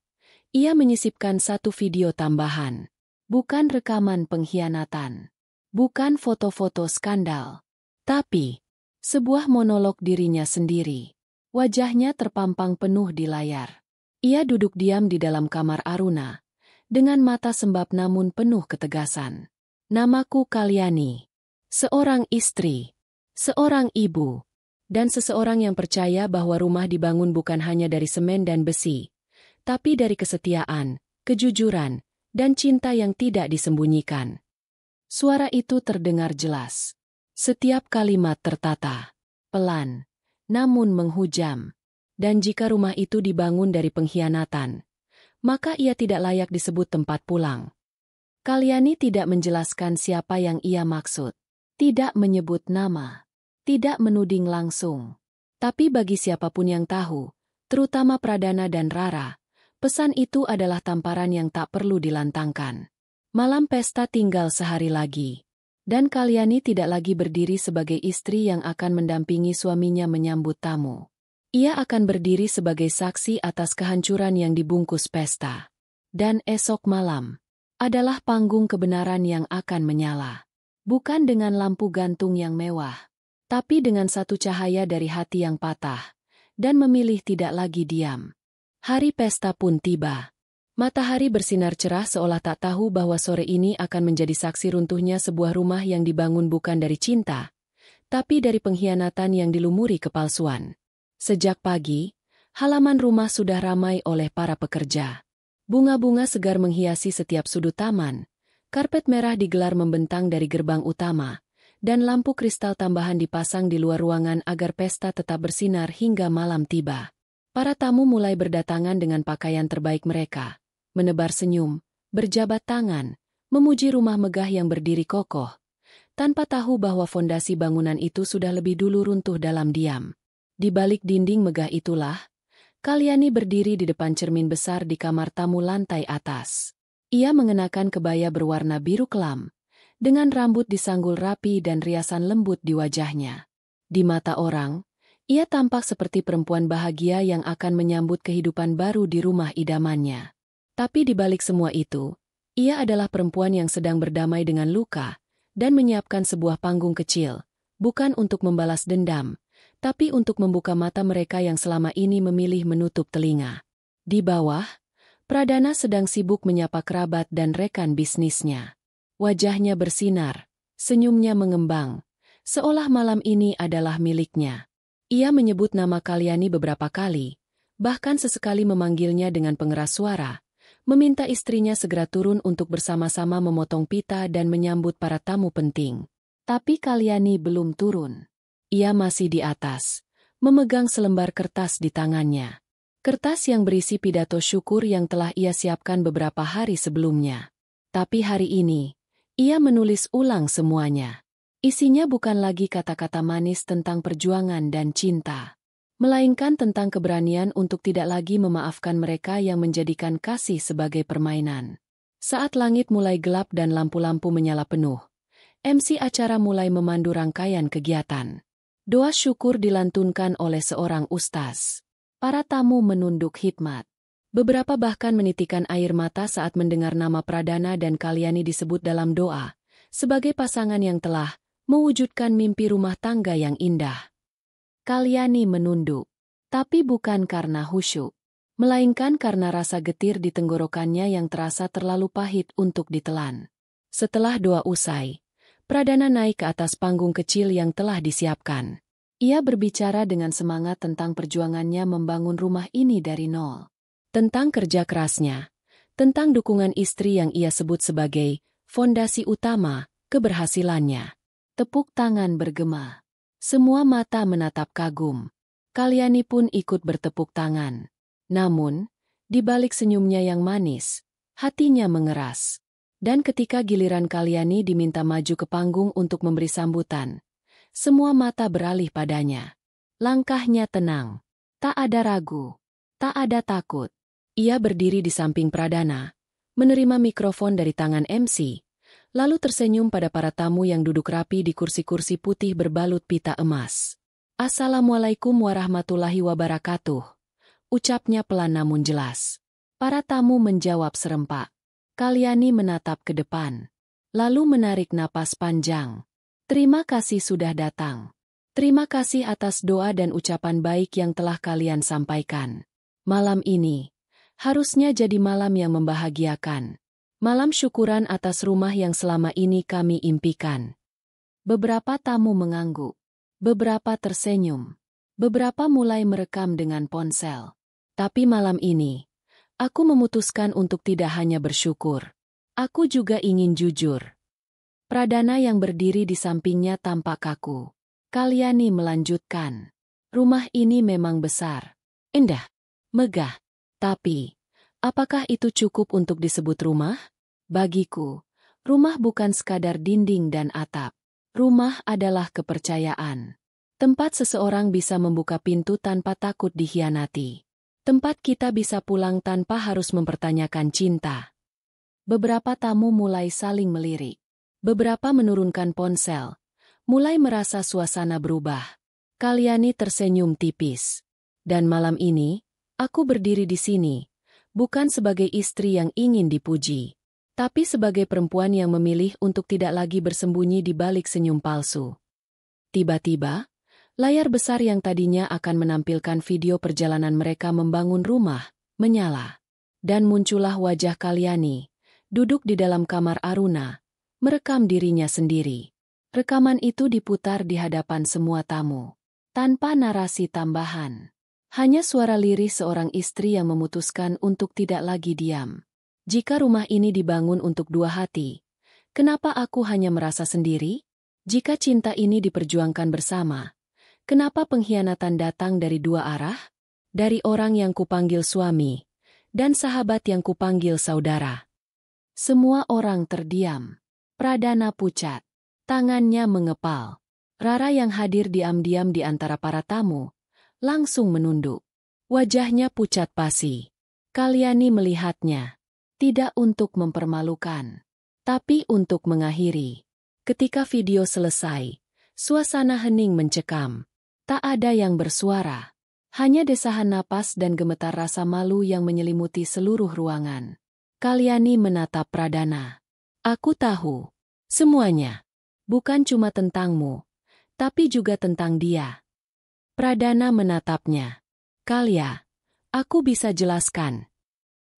ia menyisipkan satu video tambahan. Bukan rekaman pengkhianatan. Bukan foto-foto skandal. Tapi, sebuah monolog dirinya sendiri. Wajahnya terpampang penuh di layar. Ia duduk diam di dalam kamar Aruna, dengan mata sembab namun penuh ketegasan. Namaku Kalyani. Seorang istri. Seorang ibu. Dan seseorang yang percaya bahwa rumah dibangun bukan hanya dari semen dan besi, tapi dari kesetiaan, kejujuran, dan cinta yang tidak disembunyikan. Suara itu terdengar jelas. Setiap kalimat tertata, pelan, namun menghujam. Dan jika rumah itu dibangun dari pengkhianatan, maka ia tidak layak disebut tempat pulang. Kalyani tidak menjelaskan siapa yang ia maksud. Tidak menyebut nama. Tidak menuding langsung. Tapi bagi siapapun yang tahu, terutama Pradana dan Rara, pesan itu adalah tamparan yang tak perlu dilantangkan. Malam pesta tinggal sehari lagi. Dan Kalyani tidak lagi berdiri sebagai istri yang akan mendampingi suaminya menyambut tamu. Ia akan berdiri sebagai saksi atas kehancuran yang dibungkus pesta. Dan esok malam adalah panggung kebenaran yang akan menyala. Bukan dengan lampu gantung yang mewah, tapi dengan satu cahaya dari hati yang patah, dan memilih tidak lagi diam. Hari pesta pun tiba. Matahari bersinar cerah seolah tak tahu bahwa sore ini akan menjadi saksi runtuhnya sebuah rumah yang dibangun bukan dari cinta, tapi dari pengkhianatan yang dilumuri kepalsuan. Sejak pagi, halaman rumah sudah ramai oleh para pekerja. Bunga-bunga segar menghiasi setiap sudut taman, karpet merah digelar membentang dari gerbang utama, dan lampu kristal tambahan dipasang di luar ruangan agar pesta tetap bersinar hingga malam tiba. Para tamu mulai berdatangan dengan pakaian terbaik mereka, menebar senyum, berjabat tangan, memuji rumah megah yang berdiri kokoh, tanpa tahu bahwa fondasi bangunan itu sudah lebih dulu runtuh dalam diam. Di balik dinding megah itulah, Kalyani berdiri di depan cermin besar di kamar tamu lantai atas. Ia mengenakan kebaya berwarna biru kelam, dengan rambut disanggul rapi dan riasan lembut di wajahnya. Di mata orang, ia tampak seperti perempuan bahagia yang akan menyambut kehidupan baru di rumah idamannya. Tapi di balik semua itu, ia adalah perempuan yang sedang berdamai dengan luka dan menyiapkan sebuah panggung kecil, bukan untuk membalas dendam, tapi untuk membuka mata mereka yang selama ini memilih menutup telinga. Di bawah, Pradana sedang sibuk menyapa kerabat dan rekan bisnisnya. Wajahnya bersinar, senyumnya mengembang, seolah malam ini adalah miliknya. Ia menyebut nama Kalyani beberapa kali, bahkan sesekali memanggilnya dengan pengeras suara, meminta istrinya segera turun untuk bersama-sama memotong pita dan menyambut para tamu penting. Tapi Kalyani belum turun. Ia masih di atas, memegang selembar kertas di tangannya. Kertas yang berisi pidato syukur yang telah ia siapkan beberapa hari sebelumnya. Tapi hari ini, ia menulis ulang semuanya. Isinya bukan lagi kata-kata manis tentang perjuangan dan cinta, melainkan tentang keberanian untuk tidak lagi memaafkan mereka yang menjadikan kasih sebagai permainan. Saat langit mulai gelap dan lampu-lampu menyala penuh, MC acara mulai memandu rangkaian kegiatan. Doa syukur dilantunkan oleh seorang ustaz. Para tamu menunduk khidmat. Beberapa bahkan menitikan air mata saat mendengar nama Pradana dan Kalyani disebut dalam doa, sebagai pasangan yang telah mewujudkan mimpi rumah tangga yang indah. Kalyani menunduk, tapi bukan karena khusyuk, melainkan karena rasa getir di tenggorokannya yang terasa terlalu pahit untuk ditelan. Setelah doa usai, Pradana naik ke atas panggung kecil yang telah disiapkan. Ia berbicara dengan semangat tentang perjuangannya membangun rumah ini dari nol. Tentang kerja kerasnya, tentang dukungan istri yang ia sebut sebagai fondasi utama keberhasilannya. Tepuk tangan bergema. Semua mata menatap kagum. Kalyani pun ikut bertepuk tangan. Namun, di balik senyumnya yang manis, hatinya mengeras. Dan ketika giliran Kalyani diminta maju ke panggung untuk memberi sambutan, semua mata beralih padanya. Langkahnya tenang. Tak ada ragu. Tak ada takut. Ia berdiri di samping Pradana, menerima mikrofon dari tangan MC, lalu tersenyum pada para tamu yang duduk rapi di kursi-kursi putih berbalut pita emas. Assalamualaikum warahmatullahi wabarakatuh. Ucapnya pelan namun jelas. Para tamu menjawab serempak. Kalyani menatap ke depan, lalu menarik napas panjang. Terima kasih sudah datang. Terima kasih atas doa dan ucapan baik yang telah kalian sampaikan. Malam ini harusnya jadi malam yang membahagiakan. Malam syukuran atas rumah yang selama ini kami impikan. Beberapa tamu mengangguk. Beberapa tersenyum. Beberapa mulai merekam dengan ponsel. Tapi malam ini, aku memutuskan untuk tidak hanya bersyukur. Aku juga ingin jujur. Pradana yang berdiri di sampingnya tampak kaku. Kalyani melanjutkan. Rumah ini memang besar. Indah. Megah. Tapi, apakah itu cukup untuk disebut rumah? Bagiku, rumah bukan sekadar dinding dan atap. Rumah adalah kepercayaan. Tempat seseorang bisa membuka pintu tanpa takut dikhianati. Tempat kita bisa pulang tanpa harus mempertanyakan cinta. Beberapa tamu mulai saling melirik. Beberapa menurunkan ponsel. Mulai merasa suasana berubah. Kalyani tersenyum tipis. Dan malam ini, aku berdiri di sini, bukan sebagai istri yang ingin dipuji, tapi sebagai perempuan yang memilih untuk tidak lagi bersembunyi di balik senyum palsu. Tiba-tiba, layar besar yang tadinya akan menampilkan video perjalanan mereka membangun rumah, menyala. Dan muncullah wajah Kalyani, duduk di dalam kamar Aruna, merekam dirinya sendiri. Rekaman itu diputar di hadapan semua tamu, tanpa narasi tambahan. Hanya suara lirih seorang istri yang memutuskan untuk tidak lagi diam. Jika rumah ini dibangun untuk dua hati, kenapa aku hanya merasa sendiri? Jika cinta ini diperjuangkan bersama, kenapa pengkhianatan datang dari dua arah? Dari orang yang kupanggil suami, dan sahabat yang kupanggil saudara. Semua orang terdiam. Pradana pucat. Tangannya mengepal. Rara yang hadir diam-diam di antara para tamu, langsung menunduk. Wajahnya pucat pasi. Kalyani melihatnya. Tidak untuk mempermalukan, tapi untuk mengakhiri. Ketika video selesai, suasana hening mencekam. Tak ada yang bersuara. Hanya desahan napas dan gemetar rasa malu yang menyelimuti seluruh ruangan. Kalyani menatap Pradana. Aku tahu. Semuanya. Bukan cuma tentangmu, tapi juga tentang dia. Pradana menatapnya. Kalya, aku bisa jelaskan.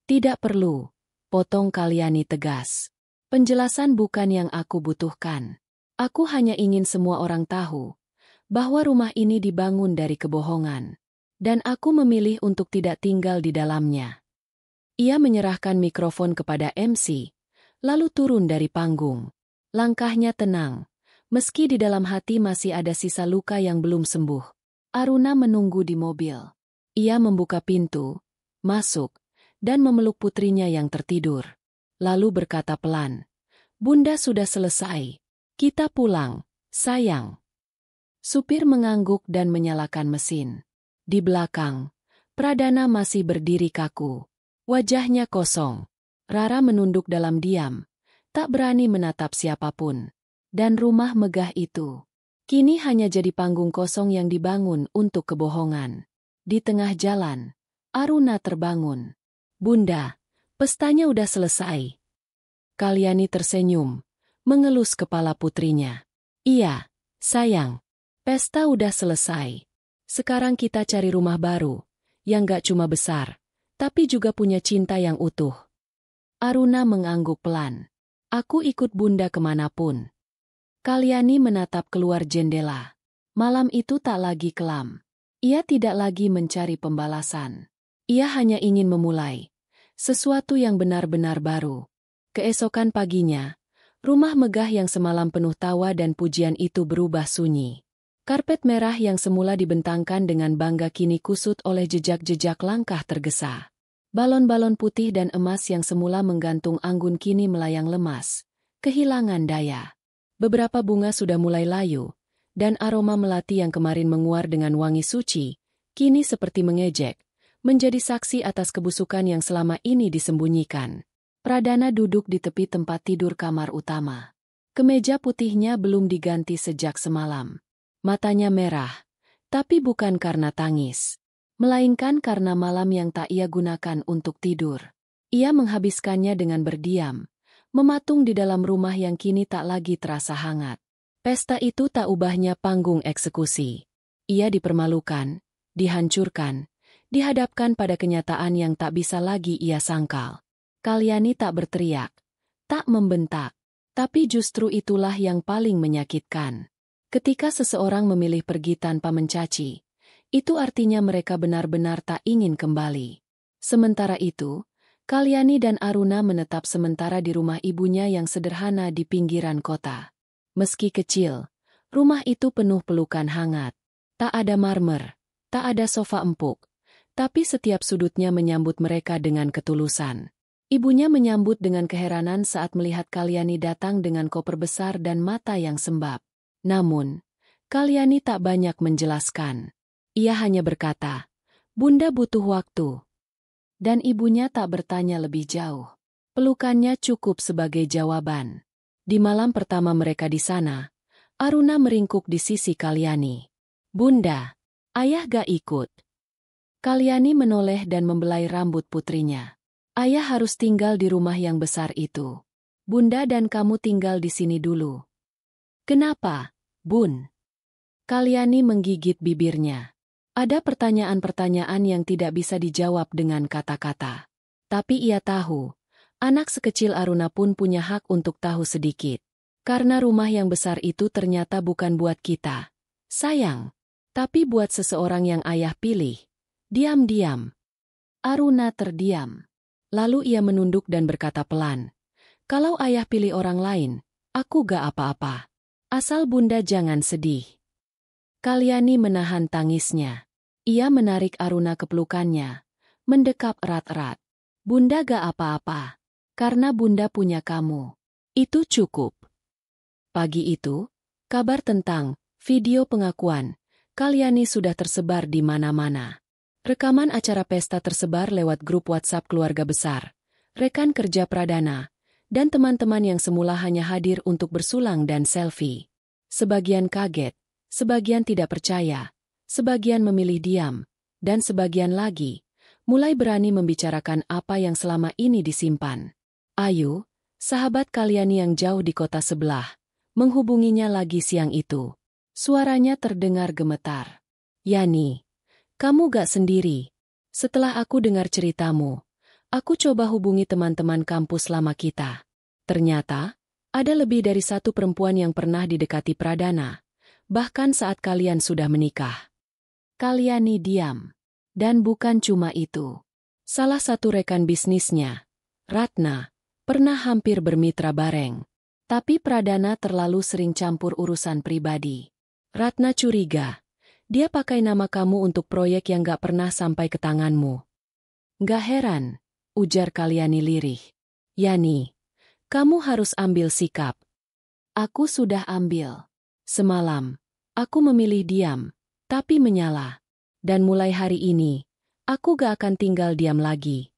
Tidak perlu, potong Kalyani tegas. Penjelasan bukan yang aku butuhkan. Aku hanya ingin semua orang tahu bahwa rumah ini dibangun dari kebohongan. Dan aku memilih untuk tidak tinggal di dalamnya. Ia menyerahkan mikrofon kepada MC, lalu turun dari panggung. Langkahnya tenang, meski di dalam hati masih ada sisa luka yang belum sembuh. Aruna menunggu di mobil. Ia membuka pintu, masuk, dan memeluk putrinya yang tertidur. Lalu berkata pelan, "Bunda sudah selesai. Kita pulang, sayang." Supir mengangguk dan menyalakan mesin. Di belakang, Pradana masih berdiri kaku. Wajahnya kosong. Rara menunduk dalam diam, tak berani menatap siapapun. Dan rumah megah itu kini hanya jadi panggung kosong yang dibangun untuk kebohongan. Di tengah jalan, Aruna terbangun. "Bunda, pestanya udah selesai." Kalyani tersenyum, mengelus kepala putrinya. "Iya, sayang. Pesta udah selesai. Sekarang kita cari rumah baru, yang gak cuma besar, tapi juga punya cinta yang utuh." Aruna mengangguk pelan. "Aku ikut Bunda kemanapun." Kalyani menatap keluar jendela. Malam itu tak lagi kelam. Ia tidak lagi mencari pembalasan. Ia hanya ingin memulai sesuatu yang benar-benar baru. Keesokan paginya, rumah megah yang semalam penuh tawa dan pujian itu berubah sunyi. Karpet merah yang semula dibentangkan dengan bangga kini kusut oleh jejak-jejak langkah tergesa. Balon-balon putih dan emas yang semula menggantung anggun kini melayang lemas, kehilangan daya. Beberapa bunga sudah mulai layu, dan aroma melati yang kemarin menguar dengan wangi suci, kini seperti mengejek, menjadi saksi atas kebusukan yang selama ini disembunyikan. Pradana duduk di tepi tempat tidur kamar utama. Kemeja putihnya belum diganti sejak semalam. Matanya merah, tapi bukan karena tangis, melainkan karena malam yang tak ia gunakan untuk tidur. Ia menghabiskannya dengan berdiam, mematung di dalam rumah yang kini tak lagi terasa hangat. Pesta itu tak ubahnya panggung eksekusi. Ia dipermalukan, dihancurkan, dihadapkan pada kenyataan yang tak bisa lagi ia sangkal. Kalyani tak berteriak, tak membentak, tapi justru itulah yang paling menyakitkan. Ketika seseorang memilih pergi tanpa mencaci, itu artinya mereka benar-benar tak ingin kembali. Sementara itu, Kalyani dan Aruna menetap sementara di rumah ibunya yang sederhana di pinggiran kota. Meski kecil, rumah itu penuh pelukan hangat. Tak ada marmer, tak ada sofa empuk, tapi setiap sudutnya menyambut mereka dengan ketulusan. Ibunya menyambut dengan keheranan saat melihat Kalyani datang dengan koper besar dan mata yang sembab. Namun, Kalyani tak banyak menjelaskan. Ia hanya berkata, "Bunda butuh waktu." Dan ibunya tak bertanya lebih jauh. Pelukannya cukup sebagai jawaban. Di malam pertama mereka di sana, Aruna meringkuk di sisi Kalyani. "Bunda, ayah gak ikut?" Kalyani menoleh dan membelai rambut putrinya. "Ayah harus tinggal di rumah yang besar itu. Bunda dan kamu tinggal di sini dulu." "Kenapa, Bun?" Kalyani menggigit bibirnya. Ada pertanyaan-pertanyaan yang tidak bisa dijawab dengan kata-kata. Tapi ia tahu, anak sekecil Aruna pun punya hak untuk tahu sedikit. Karena rumah yang besar itu ternyata bukan buat kita, sayang, tapi buat seseorang yang ayah pilih. Diam-diam. Aruna terdiam. Lalu ia menunduk dan berkata pelan, "Kalau ayah pilih orang lain, aku gak apa-apa. Asal Bunda jangan sedih." Kalyani menahan tangisnya. Ia menarik Aruna ke pelukannya, mendekap erat-erat. "Bunda gak apa-apa, karena Bunda punya kamu. Itu cukup." Pagi itu, kabar tentang video pengakuan Kalyani sudah tersebar di mana-mana. Rekaman acara pesta tersebar lewat grup WhatsApp keluarga besar, rekan kerja Pradana, dan teman-teman yang semula hanya hadir untuk bersulang dan selfie. Sebagian kaget, sebagian tidak percaya, sebagian memilih diam, dan sebagian lagi mulai berani membicarakan apa yang selama ini disimpan. Ayu, sahabat Kalyani yang jauh di kota sebelah, menghubunginya lagi siang itu. Suaranya terdengar gemetar. "Yani, kamu gak sendiri. Setelah aku dengar ceritamu, Aku coba hubungi teman-teman kampus lama kita. Ternyata, ada lebih dari satu perempuan yang pernah didekati Pradana, bahkan saat kalian sudah menikah. Kalyani diam. Dan bukan cuma itu. Salah satu rekan bisnisnya, Ratna, pernah hampir bermitra bareng. Tapi Pradana terlalu sering campur urusan pribadi. Ratna curiga. Dia pakai nama kamu untuk proyek yang gak pernah sampai ke tanganmu. Gak heran, ujar Kalyani lirih. Yani, kamu harus ambil sikap. Aku sudah ambil. Semalam, aku memilih diam, tapi menyala. Dan mulai hari ini, aku gak akan tinggal diam lagi.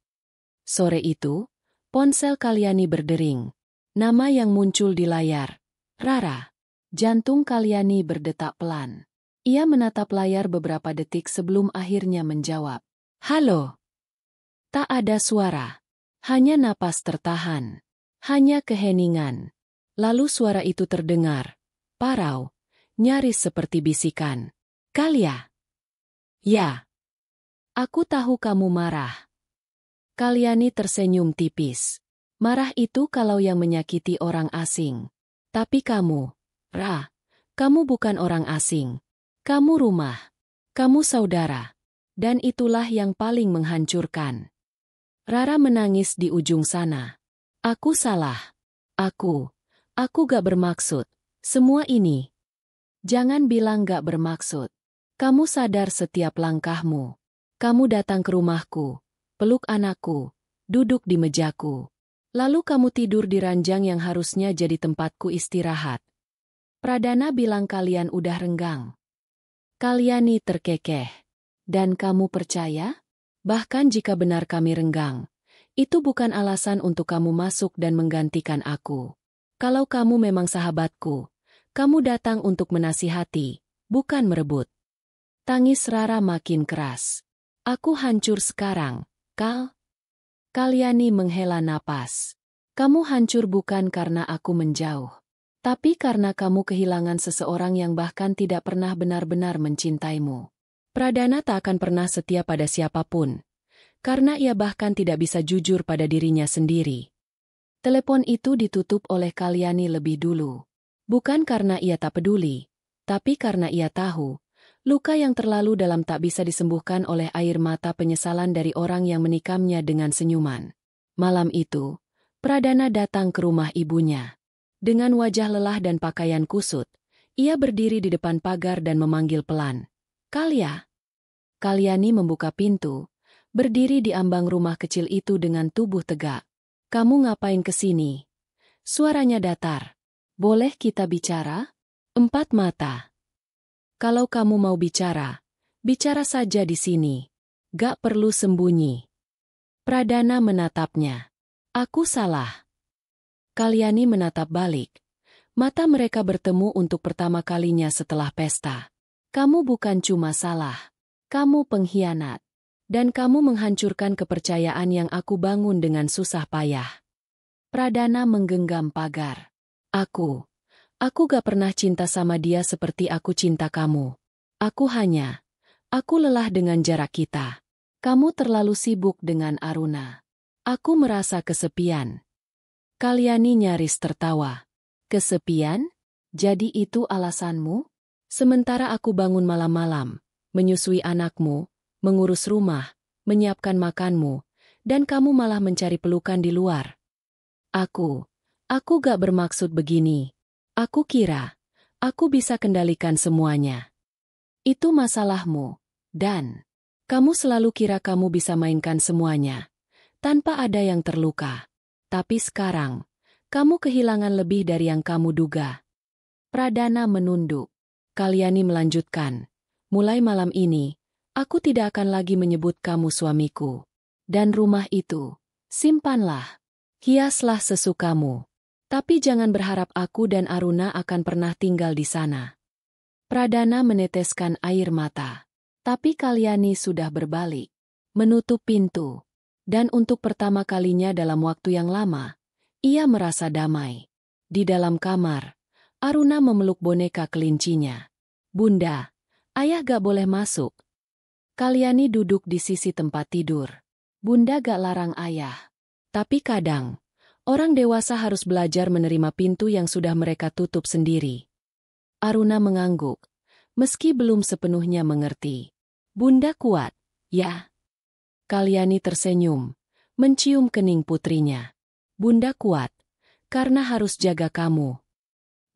Sore itu, ponsel Kalyani berdering. Nama yang muncul di layar. Rara. Jantung Kalyani berdetak pelan. Ia menatap layar beberapa detik sebelum akhirnya menjawab. Halo. Tak ada suara. Hanya napas tertahan. Hanya keheningan. Lalu suara itu terdengar. Parau. Nyaris seperti bisikan. Kalya. Ya. Aku tahu kamu marah. Kalyani tersenyum tipis. Marah itu kalau yang menyakiti orang asing. Tapi kamu, Ra, kamu bukan orang asing. Kamu rumah. Kamu saudara. Dan itulah yang paling menghancurkan. Rara menangis di ujung sana. Aku salah. Aku gak bermaksud. Semua ini. Jangan bilang gak bermaksud. Kamu sadar setiap langkahmu. Kamu datang ke rumahku, peluk anakku, duduk di mejaku. Lalu kamu tidur di ranjang yang harusnya jadi tempatku istirahat. Pradana bilang kalian udah renggang. Kalyani terkekeh. Dan kamu percaya? Bahkan jika benar kami renggang, itu bukan alasan untuk kamu masuk dan menggantikan aku. Kalau kamu memang sahabatku, kamu datang untuk menasihati, bukan merebut. Tangis Rara makin keras. Aku hancur sekarang, Kal. Kalyani menghela napas. Kamu hancur bukan karena aku menjauh. Tapi karena kamu kehilangan seseorang yang bahkan tidak pernah benar-benar mencintaimu. Pradana tak akan pernah setia pada siapapun. Karena ia bahkan tidak bisa jujur pada dirinya sendiri. Telepon itu ditutup oleh Kalyani lebih dulu. Bukan karena ia tak peduli, tapi karena ia tahu, luka yang terlalu dalam tak bisa disembuhkan oleh air mata penyesalan dari orang yang menikamnya dengan senyuman. Malam itu, Pradana datang ke rumah ibunya. Dengan wajah lelah dan pakaian kusut, ia berdiri di depan pagar dan memanggil pelan. Kalya. Kalyani membuka pintu, berdiri di ambang rumah kecil itu dengan tubuh tegak. Kamu ngapain kesini? Suaranya datar. Boleh kita bicara? Empat mata. Kalau kamu mau bicara, bicara saja di sini. Gak perlu sembunyi. Pradana menatapnya. Aku salah. Kalyani menatap balik. Mata mereka bertemu untuk pertama kalinya setelah pesta. Kamu bukan cuma salah. Kamu pengkhianat. Dan kamu menghancurkan kepercayaan yang aku bangun dengan susah payah. Pradana menggenggam pagar. Aku gak pernah cinta sama dia seperti aku cinta kamu. Aku lelah dengan jarak kita. Kamu terlalu sibuk dengan Aruna. Aku merasa kesepian. Kalyani nyaris tertawa. Kesepian? Jadi itu alasanmu? Sementara aku bangun malam-malam, menyusui anakmu, mengurus rumah, menyiapkan makanmu, dan kamu malah mencari pelukan di luar. Aku gak bermaksud begini. Aku kira, aku bisa kendalikan semuanya. Itu masalahmu, dan kamu selalu kira kamu bisa mainkan semuanya, tanpa ada yang terluka. Tapi sekarang, kamu kehilangan lebih dari yang kamu duga. Pradana menunduk. Kalyani melanjutkan. Mulai malam ini, aku tidak akan lagi menyebut kamu suamiku. Dan rumah itu, simpanlah. Hiaslah sesukamu. Tapi jangan berharap aku dan Aruna akan pernah tinggal di sana. Pradana meneteskan air mata. Tapi Kalyani sudah berbalik. Menutup pintu. Dan untuk pertama kalinya dalam waktu yang lama, ia merasa damai. Di dalam kamar, Aruna memeluk boneka kelincinya. Bunda, ayah gak boleh masuk. Kalyani duduk di sisi tempat tidur. Bunda gak larang ayah. Tapi kadang, orang dewasa harus belajar menerima pintu yang sudah mereka tutup sendiri. Aruna mengangguk, meski belum sepenuhnya mengerti. Bunda kuat, ya? Kalyani tersenyum, mencium kening putrinya. Bunda kuat, karena harus jaga kamu.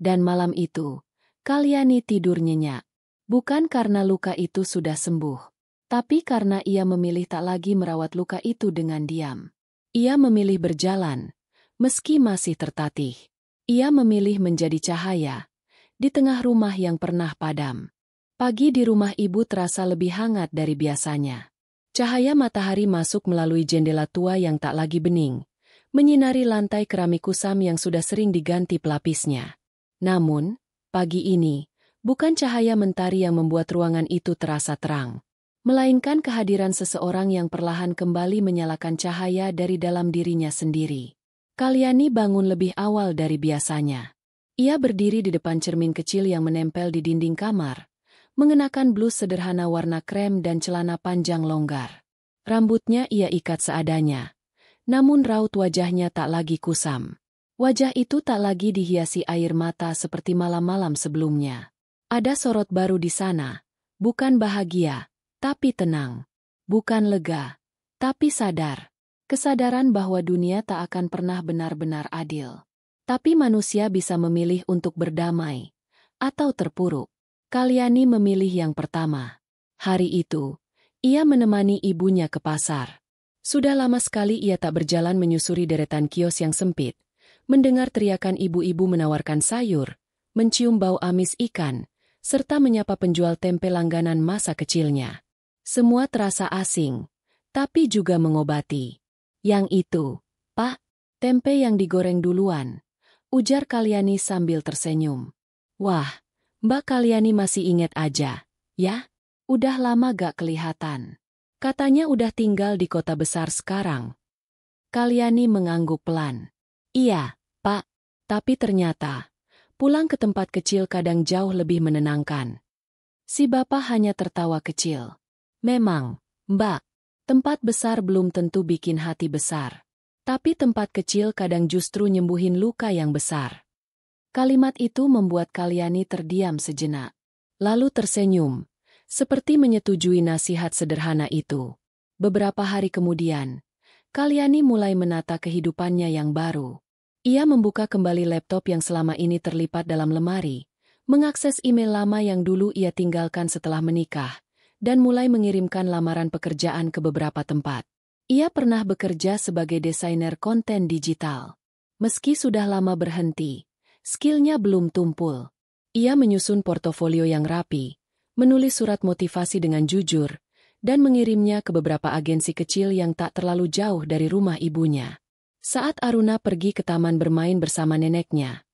Dan malam itu, Kalyani tidur nyenyak. Bukan karena luka itu sudah sembuh, tapi karena ia memilih tak lagi merawat luka itu dengan diam. Ia memilih berjalan, meski masih tertatih. Ia memilih menjadi cahaya di tengah rumah yang pernah padam. Pagi di rumah ibu terasa lebih hangat dari biasanya. Cahaya matahari masuk melalui jendela tua yang tak lagi bening, menyinari lantai keramik kusam yang sudah sering diganti pelapisnya. Namun, pagi ini, bukan cahaya mentari yang membuat ruangan itu terasa terang, melainkan kehadiran seseorang yang perlahan kembali menyalakan cahaya dari dalam dirinya sendiri. Kalyani bangun lebih awal dari biasanya. Ia berdiri di depan cermin kecil yang menempel di dinding kamar, mengenakan blus sederhana warna krem dan celana panjang longgar. Rambutnya ia ikat seadanya, namun raut wajahnya tak lagi kusam. Wajah itu tak lagi dihiasi air mata seperti malam-malam sebelumnya. Ada sorot baru di sana, bukan bahagia, tapi tenang. Bukan lega, tapi sadar. Kesadaran bahwa dunia tak akan pernah benar-benar adil. Tapi manusia bisa memilih untuk berdamai atau terpuruk. Kalyani memilih yang pertama. Hari itu, ia menemani ibunya ke pasar. Sudah lama sekali ia tak berjalan menyusuri deretan kios yang sempit, mendengar teriakan ibu-ibu menawarkan sayur, mencium bau amis ikan, serta menyapa penjual tempe langganan masa kecilnya. Semua terasa asing, tapi juga mengobati. Yang itu, Pak, tempe yang digoreng duluan, ujar Kalyani sambil tersenyum. Wah, Mbak Kalyani masih ingat aja, ya? Udah lama gak kelihatan. Katanya udah tinggal di kota besar sekarang. Kalyani mengangguk pelan. Iya, Pak, tapi ternyata, pulang ke tempat kecil kadang jauh lebih menenangkan. Si bapak hanya tertawa kecil. Memang, Mbak, tempat besar belum tentu bikin hati besar. Tapi tempat kecil kadang justru nyembuhin luka yang besar. Kalimat itu membuat Kalyani terdiam sejenak. Lalu tersenyum, seperti menyetujui nasihat sederhana itu. Beberapa hari kemudian, Kalyani mulai menata kehidupannya yang baru. Ia membuka kembali laptop yang selama ini terlipat dalam lemari, mengakses email lama yang dulu ia tinggalkan setelah menikah, dan mulai mengirimkan lamaran pekerjaan ke beberapa tempat. Ia pernah bekerja sebagai desainer konten digital. Meski sudah lama berhenti, skillnya belum tumpul. Ia menyusun portofolio yang rapi, menulis surat motivasi dengan jujur, dan mengirimnya ke beberapa agensi kecil yang tak terlalu jauh dari rumah ibunya. Saat Aruna pergi ke taman bermain bersama neneknya,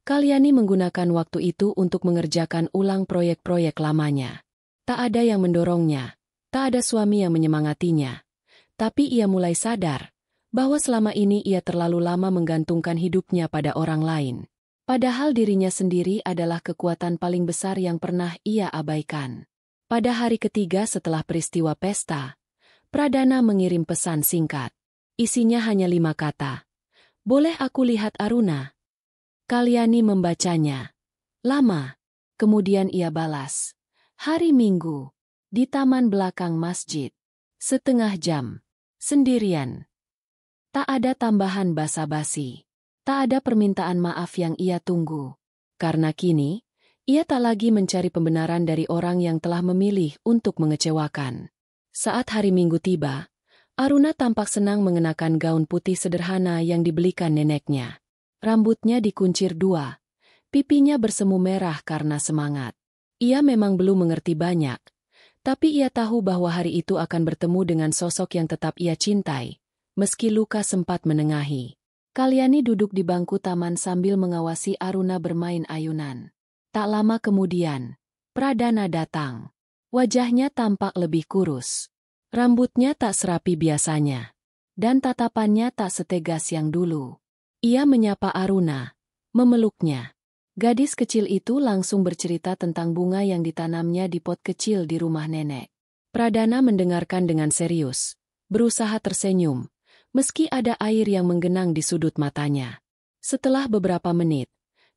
Kalyani menggunakan waktu itu untuk mengerjakan ulang proyek-proyek lamanya. Tak ada yang mendorongnya, tak ada suami yang menyemangatinya. Tapi ia mulai sadar bahwa selama ini ia terlalu lama menggantungkan hidupnya pada orang lain. Padahal dirinya sendiri adalah kekuatan paling besar yang pernah ia abaikan. Pada hari ketiga setelah peristiwa pesta, Pradana mengirim pesan singkat. Isinya hanya 5 kata. Boleh aku lihat Aruna? Kalyani membacanya. Lama. Kemudian ia balas. Hari Minggu. Di taman belakang masjid. Setengah jam. Sendirian. Tak ada tambahan basa-basi. Tak ada permintaan maaf yang ia tunggu. Karena kini, ia tak lagi mencari pembenaran dari orang yang telah memilih untuk mengecewakan. Saat hari Minggu tiba, Aruna tampak senang mengenakan gaun putih sederhana yang dibelikan neneknya. Rambutnya dikuncir 2, pipinya bersemu merah karena semangat. Ia memang belum mengerti banyak, tapi ia tahu bahwa hari itu akan bertemu dengan sosok yang tetap ia cintai, meski luka sempat menengahi. Kalyani duduk di bangku taman sambil mengawasi Aruna bermain ayunan. Tak lama kemudian, Pradana datang. Wajahnya tampak lebih kurus. Rambutnya tak serapi biasanya. Dan tatapannya tak setegas yang dulu. Ia menyapa Aruna, memeluknya. Gadis kecil itu langsung bercerita tentang bunga yang ditanamnya di pot kecil di rumah nenek. Pradana mendengarkan dengan serius, berusaha tersenyum, meski ada air yang menggenang di sudut matanya. Setelah beberapa menit,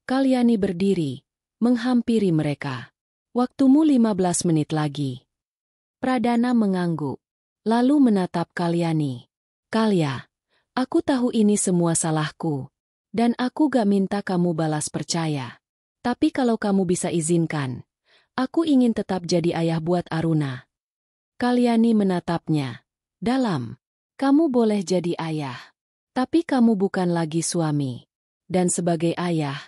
Kalyani berdiri, menghampiri mereka. Waktumu 15 menit lagi. Pradana mengangguk, lalu menatap Kalyani. Kalya, aku tahu ini semua salahku, dan aku gak minta kamu balas percaya. Tapi kalau kamu bisa izinkan, aku ingin tetap jadi ayah buat Aruna. Kalyani menatapnya. Dalam, kamu boleh jadi ayah. Tapi kamu bukan lagi suami. Dan sebagai ayah,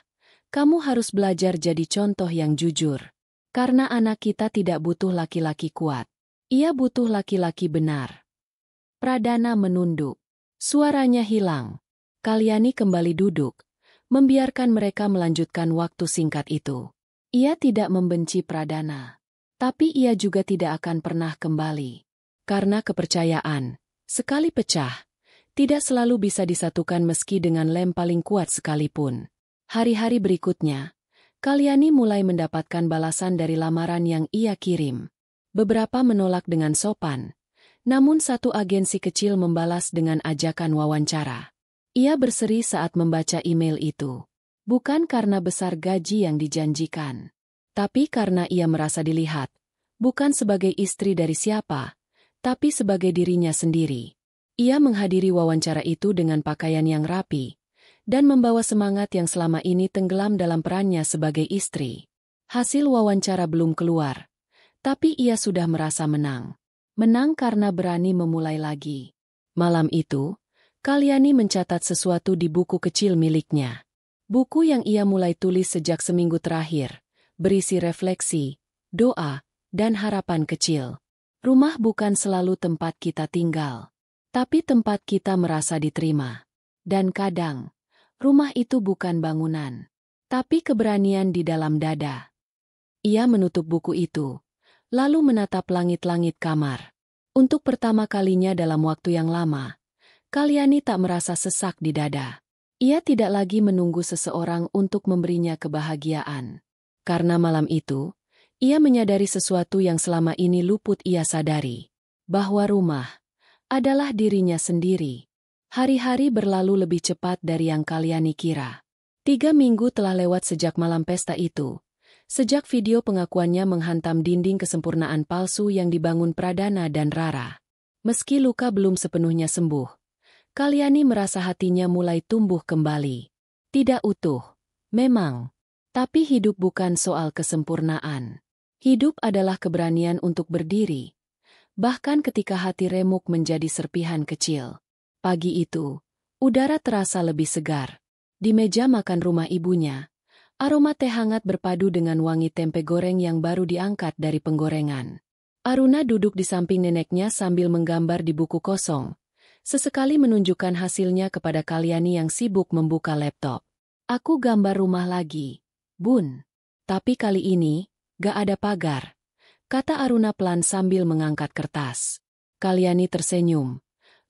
kamu harus belajar jadi contoh yang jujur. Karena anak kita tidak butuh laki-laki kuat. Ia butuh laki-laki benar. Pradana menunduk. Suaranya hilang. Kalyani kembali duduk, membiarkan mereka melanjutkan waktu singkat itu. Ia tidak membenci Pradana. Tapi ia juga tidak akan pernah kembali. Karena kepercayaan, sekali pecah, tidak selalu bisa disatukan meski dengan lem paling kuat sekalipun. Hari-hari berikutnya, Kalyani mulai mendapatkan balasan dari lamaran yang ia kirim. Beberapa menolak dengan sopan, namun satu agensi kecil membalas dengan ajakan wawancara. Ia berseri saat membaca email itu. Bukan karena besar gaji yang dijanjikan, tapi karena ia merasa dilihat, bukan sebagai istri dari siapa, tapi sebagai dirinya sendiri. Ia menghadiri wawancara itu dengan pakaian yang rapi, dan membawa semangat yang selama ini tenggelam dalam perannya sebagai istri. Hasil wawancara belum keluar, tapi ia sudah merasa menang. Menang karena berani memulai lagi. Malam itu, Kalyani mencatat sesuatu di buku kecil miliknya. Buku yang ia mulai tulis sejak seminggu terakhir, berisi refleksi, doa, dan harapan kecil. Rumah bukan selalu tempat kita tinggal, tapi tempat kita merasa diterima. Dan kadang, rumah itu bukan bangunan, tapi keberanian di dalam dada. Ia menutup buku itu, lalu menatap langit-langit kamar. Untuk pertama kalinya dalam waktu yang lama, Kalyani tak merasa sesak di dada. Ia tidak lagi menunggu seseorang untuk memberinya kebahagiaan. Karena malam itu, ia menyadari sesuatu yang selama ini luput ia sadari. Bahwa rumah adalah dirinya sendiri. Hari-hari berlalu lebih cepat dari yang Kalyani kira. 3 minggu telah lewat sejak malam pesta itu. Sejak video pengakuannya menghantam dinding kesempurnaan palsu yang dibangun Pradana dan Rara. Meski luka belum sepenuhnya sembuh, Kalyani merasa hatinya mulai tumbuh kembali. Tidak utuh, memang. Tapi hidup bukan soal kesempurnaan. Hidup adalah keberanian untuk berdiri. Bahkan ketika hati remuk menjadi serpihan kecil. Pagi itu, udara terasa lebih segar. Di meja makan rumah ibunya, aroma teh hangat berpadu dengan wangi tempe goreng yang baru diangkat dari penggorengan. Aruna duduk di samping neneknya sambil menggambar di buku kosong. Sesekali menunjukkan hasilnya kepada Kalyani yang sibuk membuka laptop. Aku gambar rumah lagi, Bun. Tapi kali ini, gak ada pagar, kata Aruna pelan sambil mengangkat kertas. Kalyani tersenyum,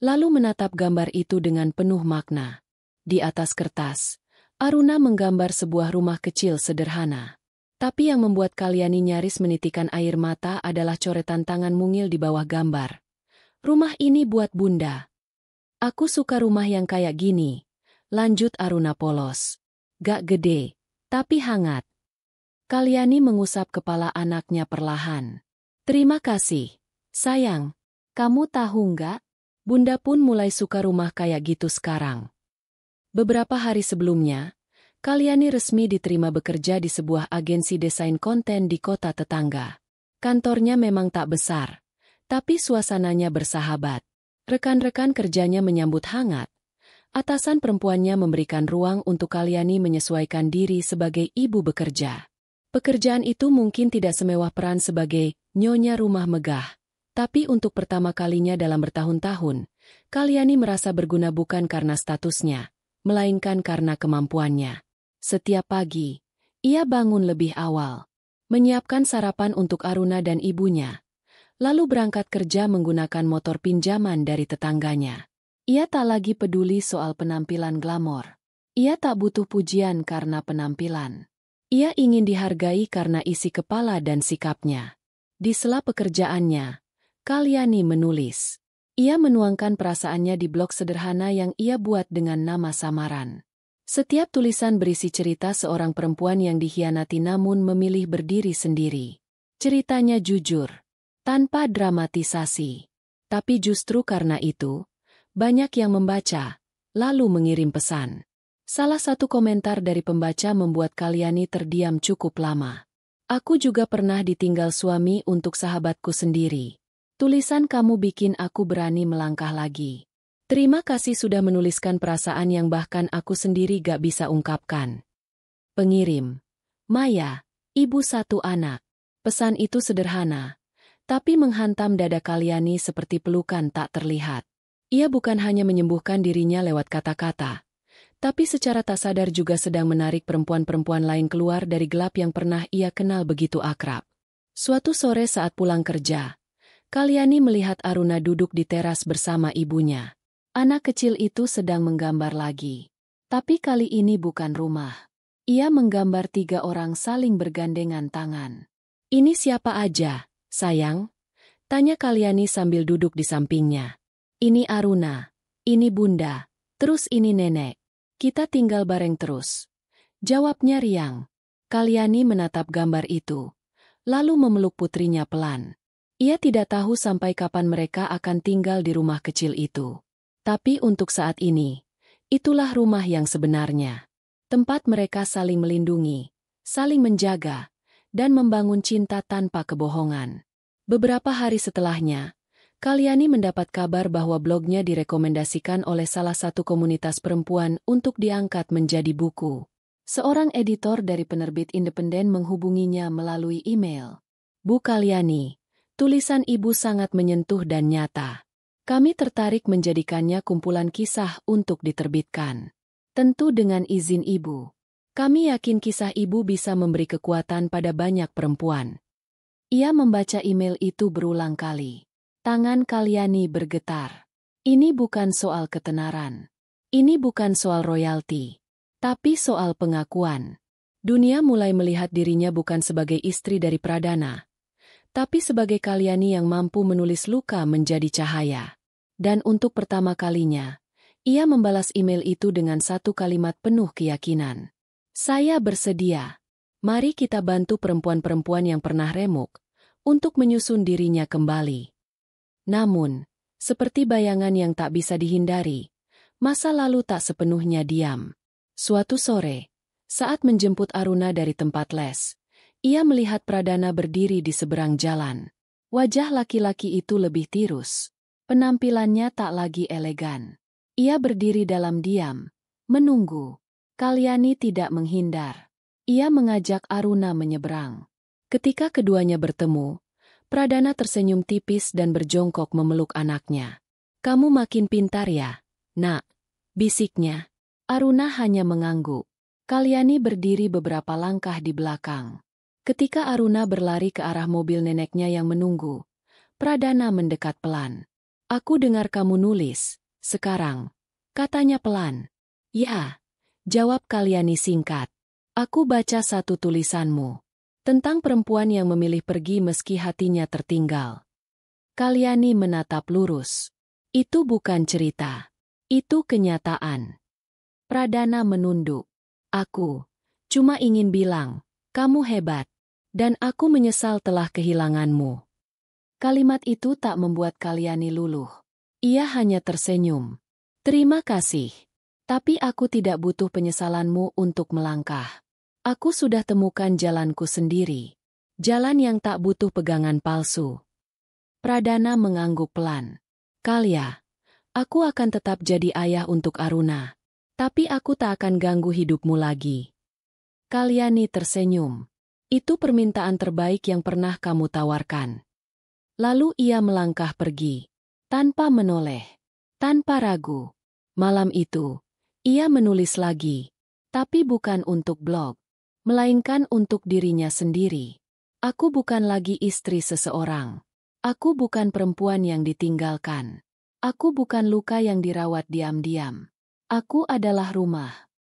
lalu menatap gambar itu dengan penuh makna. Di atas kertas, Aruna menggambar sebuah rumah kecil sederhana. Tapi yang membuat Kalyani nyaris menitikan air mata adalah coretan tangan mungil di bawah gambar. Rumah ini buat Bunda. Aku suka rumah yang kayak gini, lanjut Aruna polos. Gak gede, tapi hangat. Kalyani mengusap kepala anaknya perlahan. Terima kasih, sayang. Kamu tahu nggak? Bunda pun mulai suka rumah kayak gitu sekarang. Beberapa hari sebelumnya, Kalyani resmi diterima bekerja di sebuah agensi desain konten di kota tetangga. Kantornya memang tak besar, tapi suasananya bersahabat. Rekan-rekan kerjanya menyambut hangat. Atasan perempuannya memberikan ruang untuk Kalyani menyesuaikan diri sebagai ibu bekerja. Pekerjaan itu mungkin tidak semewah peran sebagai nyonya rumah megah, tapi untuk pertama kalinya dalam bertahun-tahun, Kalyani merasa berguna bukan karena statusnya, melainkan karena kemampuannya. Setiap pagi, ia bangun lebih awal, menyiapkan sarapan untuk Aruna dan ibunya, lalu berangkat kerja menggunakan motor pinjaman dari tetangganya. Ia tak lagi peduli soal penampilan glamor. Ia tak butuh pujian karena penampilan. Ia ingin dihargai karena isi kepala dan sikapnya. Di sela pekerjaannya, Kalyani menulis. Ia menuangkan perasaannya di blog sederhana yang ia buat dengan nama samaran. Setiap tulisan berisi cerita seorang perempuan yang dikhianati namun memilih berdiri sendiri. Ceritanya jujur, tanpa dramatisasi. Tapi justru karena itu, banyak yang membaca, lalu mengirim pesan. Salah satu komentar dari pembaca membuat Kalyani terdiam cukup lama. Aku juga pernah ditinggal suami untuk sahabatku sendiri. Tulisan kamu bikin aku berani melangkah lagi. Terima kasih sudah menuliskan perasaan yang bahkan aku sendiri gak bisa ungkapkan. Pengirim. Maya, ibu satu anak. Pesan itu sederhana, tapi menghantam dada Kalyani seperti pelukan tak terlihat. Ia bukan hanya menyembuhkan dirinya lewat kata-kata, tapi secara tak sadar juga sedang menarik perempuan-perempuan lain keluar dari gelap yang pernah ia kenal begitu akrab. Suatu sore saat pulang kerja, Kalyani melihat Aruna duduk di teras bersama ibunya. Anak kecil itu sedang menggambar lagi. Tapi kali ini bukan rumah. Ia menggambar 3 orang saling bergandengan tangan. Ini siapa aja, sayang? Tanya Kalyani sambil duduk di sampingnya. Ini Aruna, ini Bunda, terus ini Nenek. Kita tinggal bareng terus. Jawabnya riang. Kalyani menatap gambar itu, lalu memeluk putrinya pelan. Ia tidak tahu sampai kapan mereka akan tinggal di rumah kecil itu. Tapi untuk saat ini, itulah rumah yang sebenarnya. Tempat mereka saling melindungi, saling menjaga, dan membangun cinta tanpa kebohongan. Beberapa hari setelahnya, Kalyani mendapat kabar bahwa blognya direkomendasikan oleh salah satu komunitas perempuan untuk diangkat menjadi buku. Seorang editor dari penerbit independen menghubunginya melalui email. Bu Kalyani, tulisan ibu sangat menyentuh dan nyata. Kami tertarik menjadikannya kumpulan kisah untuk diterbitkan. Tentu dengan izin ibu. Kami yakin kisah ibu bisa memberi kekuatan pada banyak perempuan. Ia membaca email itu berulang kali. Tangan Kalyani bergetar. Ini bukan soal ketenaran. Ini bukan soal royalti. Tapi soal pengakuan. Dunia mulai melihat dirinya bukan sebagai istri dari Pradana, tapi sebagai Kalyani yang mampu menulis luka menjadi cahaya. Dan untuk pertama kalinya, ia membalas email itu dengan satu kalimat penuh keyakinan. Saya bersedia. Mari kita bantu perempuan-perempuan yang pernah remuk untuk menyusun dirinya kembali. Namun, seperti bayangan yang tak bisa dihindari, masa lalu tak sepenuhnya diam. Suatu sore, saat menjemput Aruna dari tempat les, ia melihat Pradana berdiri di seberang jalan. Wajah laki-laki itu lebih tirus. Penampilannya tak lagi elegan. Ia berdiri dalam diam, menunggu. Kalyani tidak menghindar. Ia mengajak Aruna menyeberang. Ketika keduanya bertemu, Pradana tersenyum tipis dan berjongkok memeluk anaknya. Kamu makin pintar ya, nak, bisiknya. Aruna hanya mengangguk. Kalyani berdiri beberapa langkah di belakang. Ketika Aruna berlari ke arah mobil neneknya yang menunggu, Pradana mendekat pelan. Aku dengar kamu nulis, sekarang, katanya pelan. Ya, jawab Kalyani singkat. Aku baca satu tulisanmu. Tentang perempuan yang memilih pergi meski hatinya tertinggal. Kalyani menatap lurus. Itu bukan cerita. Itu kenyataan. Pradana menunduk. Aku cuma ingin bilang, kamu hebat. Dan aku menyesal telah kehilanganmu. Kalimat itu tak membuat Kalyani luluh. Ia hanya tersenyum. Terima kasih. Tapi aku tidak butuh penyesalanmu untuk melangkah. Aku sudah temukan jalanku sendiri. Jalan yang tak butuh pegangan palsu. Pradana mengangguk pelan. Kalya, aku akan tetap jadi ayah untuk Aruna. Tapi aku tak akan ganggu hidupmu lagi. Kalyani tersenyum. Itu permintaan terbaik yang pernah kamu tawarkan. Lalu ia melangkah pergi. Tanpa menoleh. Tanpa ragu. Malam itu, ia menulis lagi. Tapi bukan untuk blog. Melainkan untuk dirinya sendiri. Aku bukan lagi istri seseorang. Aku bukan perempuan yang ditinggalkan. Aku bukan luka yang dirawat diam-diam. Aku adalah rumah.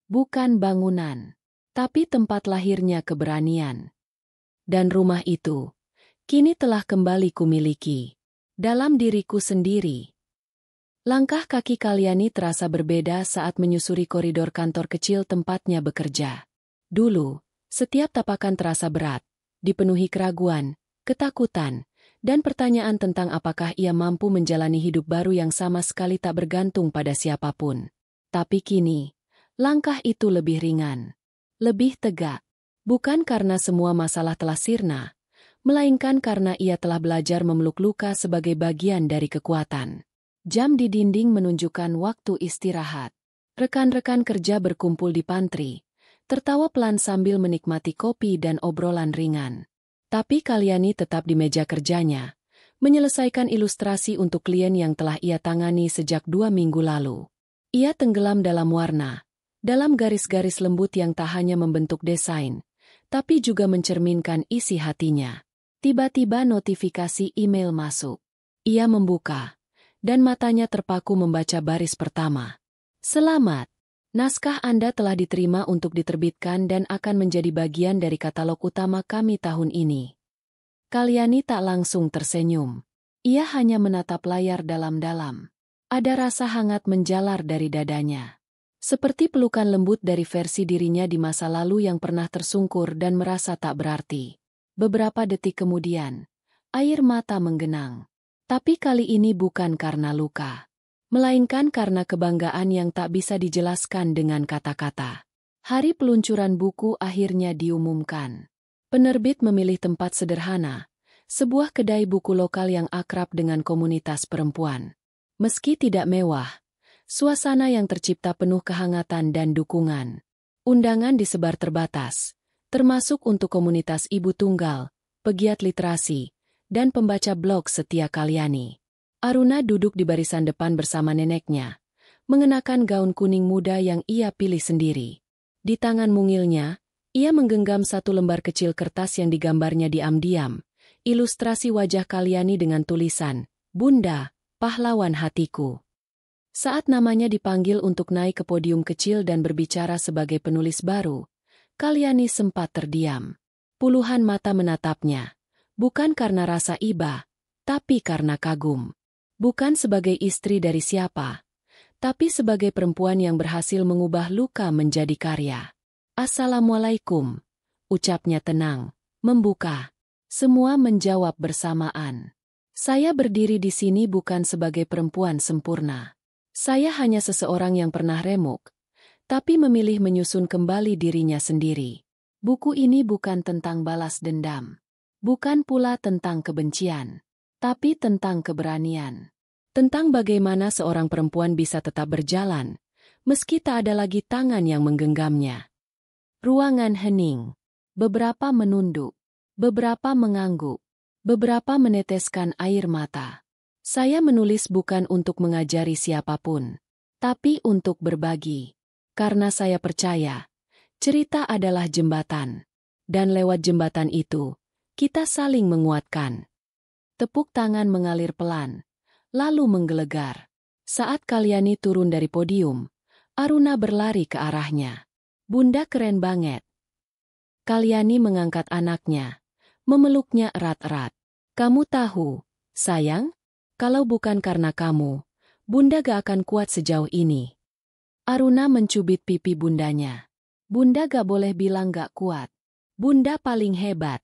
Bukan bangunan. Tapi tempat lahirnya keberanian. Dan rumah itu, kini telah kembali kumiliki. Dalam diriku sendiri. Langkah kaki Kalyani terasa berbeda saat menyusuri koridor kantor kecil tempatnya bekerja. Dulu, setiap tapakan terasa berat, dipenuhi keraguan, ketakutan, dan pertanyaan tentang apakah ia mampu menjalani hidup baru yang sama sekali tak bergantung pada siapapun. Tapi kini, langkah itu lebih ringan, lebih tegak. Bukan karena semua masalah telah sirna, melainkan karena ia telah belajar memeluk luka sebagai bagian dari kekuatan. Jam di dinding menunjukkan waktu istirahat. Rekan-rekan kerja berkumpul di pantry, tertawa pelan sambil menikmati kopi dan obrolan ringan. Tapi Kalyani tetap di meja kerjanya, menyelesaikan ilustrasi untuk klien yang telah ia tangani sejak 2 minggu lalu. Ia tenggelam dalam warna, dalam garis-garis lembut yang tak hanya membentuk desain, tapi juga mencerminkan isi hatinya. Tiba-tiba notifikasi email masuk. Ia membuka, dan matanya terpaku membaca baris pertama. Selamat! Naskah Anda telah diterima untuk diterbitkan dan akan menjadi bagian dari katalog utama kami tahun ini. Kalyani tak langsung tersenyum. Ia hanya menatap layar dalam-dalam. Ada rasa hangat menjalar dari dadanya. Seperti pelukan lembut dari versi dirinya di masa lalu yang pernah tersungkur dan merasa tak berarti. Beberapa detik kemudian, air mata menggenang. Tapi kali ini bukan karena luka, melainkan karena kebanggaan yang tak bisa dijelaskan dengan kata-kata. Hari peluncuran buku akhirnya diumumkan. Penerbit memilih tempat sederhana, sebuah kedai buku lokal yang akrab dengan komunitas perempuan. Meski tidak mewah, suasana yang tercipta penuh kehangatan dan dukungan. Undangan disebar terbatas, termasuk untuk komunitas ibu tunggal, pegiat literasi, dan pembaca blog setia Kalyani. Aruna duduk di barisan depan bersama neneknya, mengenakan gaun kuning muda yang ia pilih sendiri. Di tangan mungilnya, ia menggenggam satu lembar kecil kertas yang digambarnya diam-diam, ilustrasi wajah Kalyani dengan tulisan, "Bunda, pahlawan hatiku." Saat namanya dipanggil untuk naik ke podium kecil dan berbicara sebagai penulis baru, Kalyani sempat terdiam. Puluhan mata menatapnya. Bukan karena rasa iba, tapi karena kagum. Bukan sebagai istri dari siapa, tapi sebagai perempuan yang berhasil mengubah luka menjadi karya. "Assalamualaikum," ucapnya tenang, membuka. Semua menjawab bersamaan. "Saya berdiri di sini bukan sebagai perempuan sempurna. Saya hanya seseorang yang pernah remuk, tapi memilih menyusun kembali dirinya sendiri. Buku ini bukan tentang balas dendam. Bukan pula tentang kebencian, tapi tentang keberanian. Tentang bagaimana seorang perempuan bisa tetap berjalan, meski tak ada lagi tangan yang menggenggamnya." Ruangan hening. Beberapa menunduk, beberapa mengangguk, beberapa meneteskan air mata. "Saya menulis bukan untuk mengajari siapapun, tapi untuk berbagi. Karena saya percaya, cerita adalah jembatan. Dan lewat jembatan itu, kita saling menguatkan." Tepuk tangan mengalir pelan, lalu menggelegar. Saat Kalyani turun dari podium, Aruna berlari ke arahnya. "Bunda keren banget." Kalyani mengangkat anaknya, memeluknya erat-erat. "Kamu tahu, sayang, kalau bukan karena kamu, Bunda gak akan kuat sejauh ini." Aruna mencubit pipi bundanya. "Bunda gak boleh bilang gak kuat. Bunda paling hebat."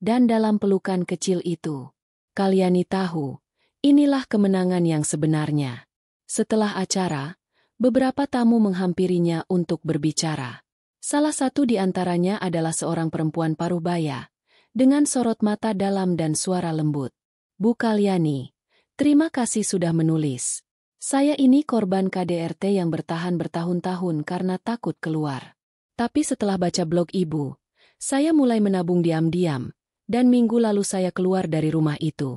Dan dalam pelukan kecil itu, Kalyani tahu, inilah kemenangan yang sebenarnya. Setelah acara, beberapa tamu menghampirinya untuk berbicara. Salah satu di antaranya adalah seorang perempuan paruh-baya, dengan sorot mata dalam dan suara lembut. "Bu Kalyani, terima kasih sudah menulis. Saya ini korban KDRT yang bertahan bertahun-tahun karena takut keluar. Tapi setelah baca blog Ibu, saya mulai menabung diam-diam, dan minggu lalu saya keluar dari rumah itu."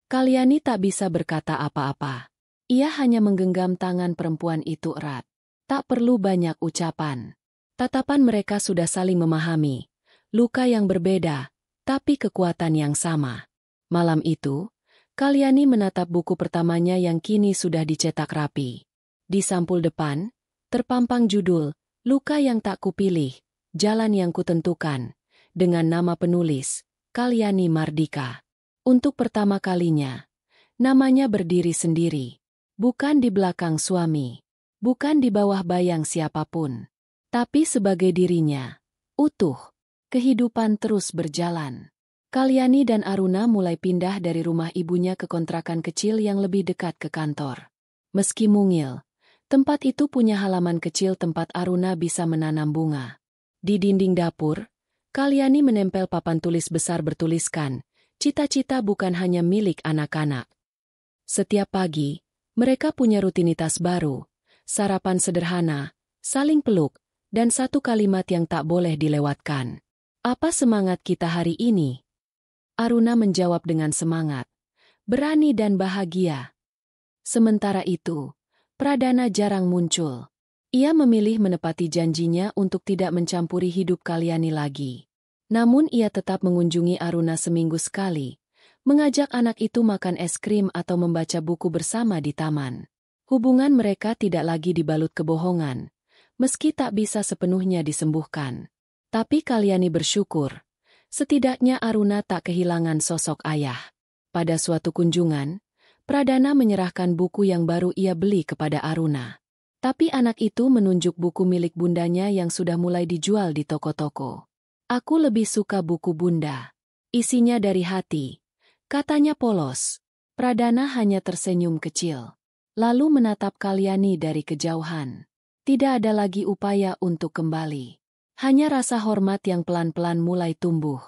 Kalyani tak bisa berkata apa-apa. Ia hanya menggenggam tangan perempuan itu erat. Tak perlu banyak ucapan. Tatapan mereka sudah saling memahami. Luka yang berbeda, tapi kekuatan yang sama. Malam itu, Kalyani menatap buku pertamanya yang kini sudah dicetak rapi. Di sampul depan, terpampang judul, "Luka yang tak kupilih, Jalan yang kutentukan," dengan nama penulis, Kalyani Mardika. Untuk pertama kalinya, namanya berdiri sendiri. Bukan di belakang suami. Bukan di bawah bayang siapapun. Tapi sebagai dirinya. Utuh. Kehidupan terus berjalan. Kalyani dan Aruna mulai pindah dari rumah ibunya ke kontrakan kecil yang lebih dekat ke kantor. Meski mungil, tempat itu punya halaman kecil tempat Aruna bisa menanam bunga. Di dinding dapur, Kalyani menempel papan tulis besar bertuliskan, "Cita-cita bukan hanya milik anak-anak." Setiap pagi, mereka punya rutinitas baru, sarapan sederhana, saling peluk, dan satu kalimat yang tak boleh dilewatkan. "Apa semangat kita hari ini?" Aruna menjawab dengan semangat, berani dan bahagia. Sementara itu, Pradana jarang muncul. Ia memilih menepati janjinya untuk tidak mencampuri hidup Kalyani lagi. Namun ia tetap mengunjungi Aruna seminggu sekali, mengajak anak itu makan es krim atau membaca buku bersama di taman. Hubungan mereka tidak lagi dibalut kebohongan, meski tak bisa sepenuhnya disembuhkan. Tapi Kalyani bersyukur. Setidaknya Aruna tak kehilangan sosok ayah. Pada suatu kunjungan, Pradana menyerahkan buku yang baru ia beli kepada Aruna. Tapi anak itu menunjuk buku milik bundanya yang sudah mulai dijual di toko-toko. "Aku lebih suka buku bunda. Isinya dari hati," katanya polos. Pradana hanya tersenyum kecil. Lalu menatap Kalyani dari kejauhan. Tidak ada lagi upaya untuk kembali. Hanya rasa hormat yang pelan-pelan mulai tumbuh.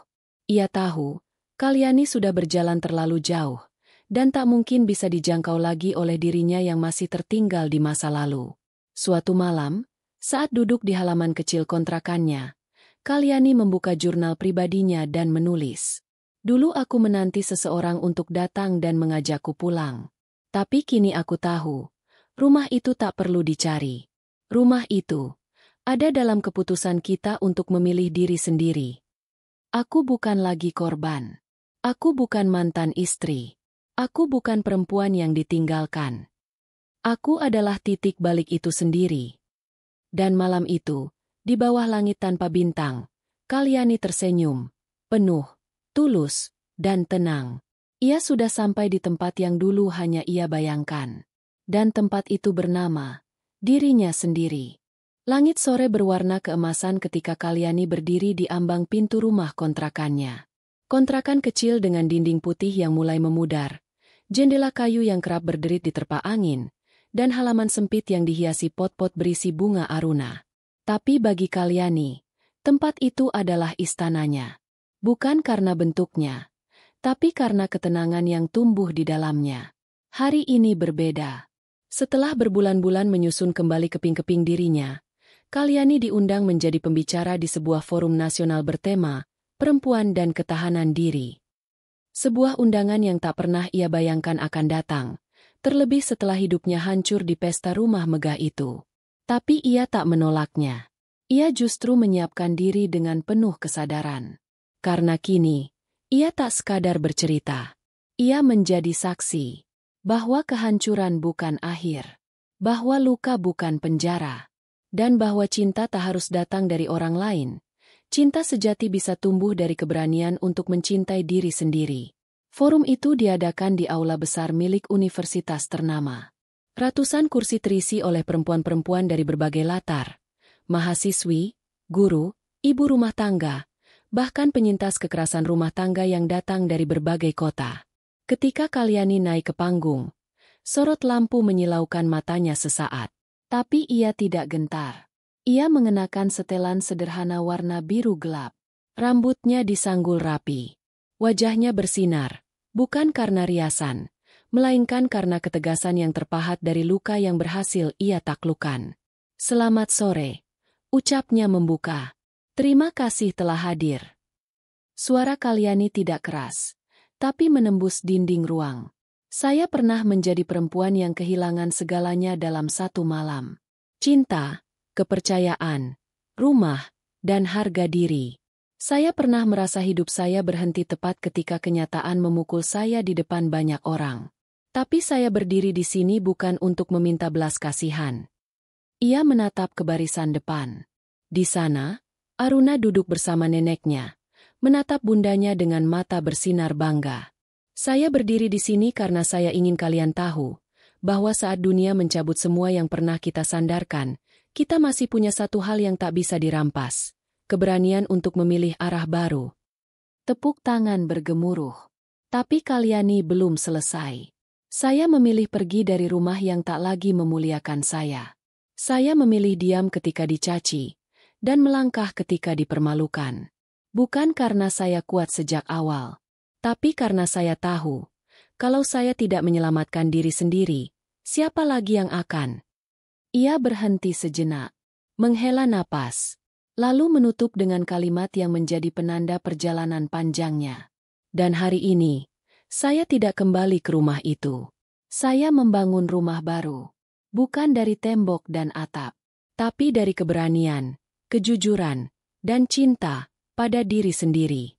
Ia tahu, Kalyani sudah berjalan terlalu jauh, dan tak mungkin bisa dijangkau lagi oleh dirinya yang masih tertinggal di masa lalu. Suatu malam, saat duduk di halaman kecil kontrakannya, Kalyani membuka jurnal pribadinya dan menulis. "Dulu aku menanti seseorang untuk datang dan mengajakku pulang. Tapi kini aku tahu, rumah itu tak perlu dicari. Rumah itu ada dalam keputusan kita untuk memilih diri sendiri. Aku bukan lagi korban. Aku bukan mantan istri. Aku bukan perempuan yang ditinggalkan. Aku adalah titik balik itu sendiri." Dan malam itu, di bawah langit tanpa bintang, Kalyani tersenyum, penuh, tulus, dan tenang. Ia sudah sampai di tempat yang dulu hanya ia bayangkan. Dan tempat itu bernama dirinya sendiri. Langit sore berwarna keemasan ketika Kalyani berdiri di ambang pintu rumah kontrakannya. Kontrakan kecil dengan dinding putih yang mulai memudar, jendela kayu yang kerap berderit diterpa angin, dan halaman sempit yang dihiasi pot-pot berisi bunga Aruna. Tapi bagi Kalyani, tempat itu adalah istananya. Bukan karena bentuknya, tapi karena ketenangan yang tumbuh di dalamnya. Hari ini berbeda. Setelah berbulan-bulan menyusun kembali keping-keping dirinya, Kalyani diundang menjadi pembicara di sebuah forum nasional bertema perempuan dan ketahanan diri. Sebuah undangan yang tak pernah ia bayangkan akan datang, terlebih setelah hidupnya hancur di pesta rumah megah itu. Tapi ia tak menolaknya. Ia justru menyiapkan diri dengan penuh kesadaran. Karena kini, ia tak sekadar bercerita. Ia menjadi saksi bahwa kehancuran bukan akhir, bahwa luka bukan penjara, dan bahwa cinta tak harus datang dari orang lain. Cinta sejati bisa tumbuh dari keberanian untuk mencintai diri sendiri. Forum itu diadakan di aula besar milik universitas ternama. Ratusan kursi terisi oleh perempuan-perempuan dari berbagai latar. Mahasiswi, guru, ibu rumah tangga, bahkan penyintas kekerasan rumah tangga yang datang dari berbagai kota. Ketika Kalyani naik ke panggung, sorot lampu menyilaukan matanya sesaat. Tapi ia tidak gentar. Ia mengenakan setelan sederhana warna biru gelap. Rambutnya disanggul rapi. Wajahnya bersinar, bukan karena riasan, melainkan karena ketegasan yang terpahat dari luka yang berhasil ia taklukkan. "Selamat sore," ucapnya membuka. "Terima kasih telah hadir." Suara Kalyani tidak keras, tapi menembus dinding ruang. "Saya pernah menjadi perempuan yang kehilangan segalanya dalam satu malam. Cinta, kepercayaan, rumah, dan harga diri. Saya pernah merasa hidup saya berhenti tepat ketika kenyataan memukul saya di depan banyak orang. Tapi saya berdiri di sini bukan untuk meminta belas kasihan." Ia menatap ke barisan depan. Di sana, Aruna duduk bersama neneknya, menatap bundanya dengan mata bersinar bangga. "Saya berdiri di sini karena saya ingin kalian tahu bahwa saat dunia mencabut semua yang pernah kita sandarkan, kita masih punya satu hal yang tak bisa dirampas, keberanian untuk memilih arah baru. Tepuk tangan bergemuruh. Tapi Kalyani belum selesai. Saya memilih pergi dari rumah yang tak lagi memuliakan saya. Saya memilih diam ketika dicaci, dan melangkah ketika dipermalukan. Bukan karena saya kuat sejak awal, tapi karena saya tahu, kalau saya tidak menyelamatkan diri sendiri, siapa lagi yang akan? Ia berhenti sejenak, menghela napas, lalu menutup dengan kalimat yang menjadi penanda perjalanan panjangnya. Dan hari ini, saya tidak kembali ke rumah itu. Saya membangun rumah baru, bukan dari tembok dan atap, tapi dari keberanian, kejujuran, dan cinta pada diri sendiri.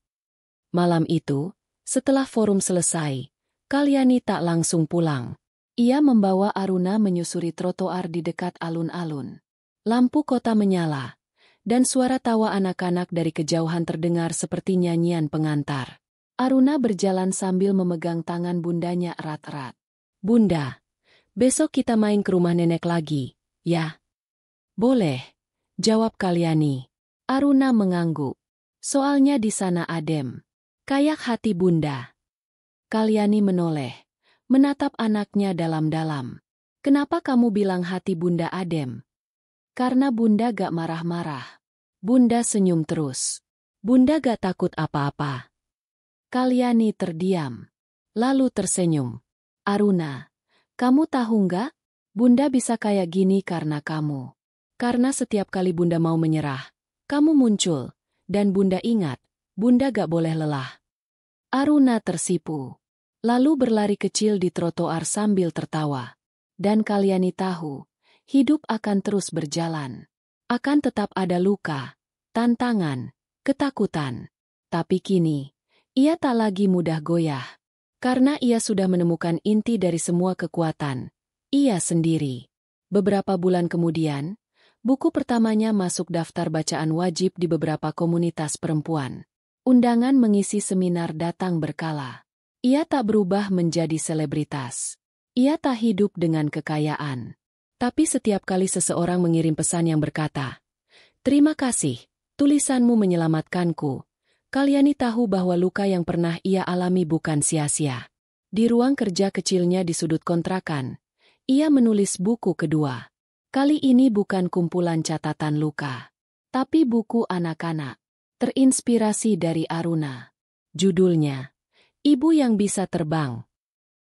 Malam itu, setelah forum selesai, Kalyani tak langsung pulang. Ia membawa Aruna menyusuri trotoar di dekat alun-alun. Lampu kota menyala, dan suara tawa anak-anak dari kejauhan terdengar seperti nyanyian pengantar. Aruna berjalan sambil memegang tangan bundanya erat-erat. "Bunda, besok kita main ke rumah nenek lagi, ya?" "Boleh," jawab Kalyani. Aruna mengangguk. "Soalnya di sana adem. Kayak hati Bunda." Kalyani menoleh, menatap anaknya dalam-dalam. "Kenapa kamu bilang hati Bunda adem?" "Karena Bunda gak marah-marah. Bunda senyum terus. Bunda gak takut apa-apa." Kalyani terdiam, lalu tersenyum. "Aruna, kamu tahu nggak? Bunda bisa kayak gini karena kamu. Karena setiap kali Bunda mau menyerah, kamu muncul, dan Bunda ingat, Bunda gak boleh lelah." Aruna tersipu, lalu berlari kecil di trotoar sambil tertawa. Dan Kalyani tahu, hidup akan terus berjalan. Akan tetap ada luka, tantangan, ketakutan. Tapi kini, ia tak lagi mudah goyah. Karena ia sudah menemukan inti dari semua kekuatan, ia sendiri. Beberapa bulan kemudian, buku pertamanya masuk daftar bacaan wajib di beberapa komunitas perempuan. Undangan mengisi seminar datang berkala. Ia tak berubah menjadi selebritas. Ia tak hidup dengan kekayaan. Tapi setiap kali seseorang mengirim pesan yang berkata, "Terima kasih, tulisanmu menyelamatkanku," Kalyani tahu bahwa luka yang pernah ia alami bukan sia-sia. Di ruang kerja kecilnya di sudut kontrakan, ia menulis buku kedua. Kali ini bukan kumpulan catatan luka, tapi buku anak-anak. Terinspirasi dari Aruna. Judulnya, Ibu yang Bisa Terbang.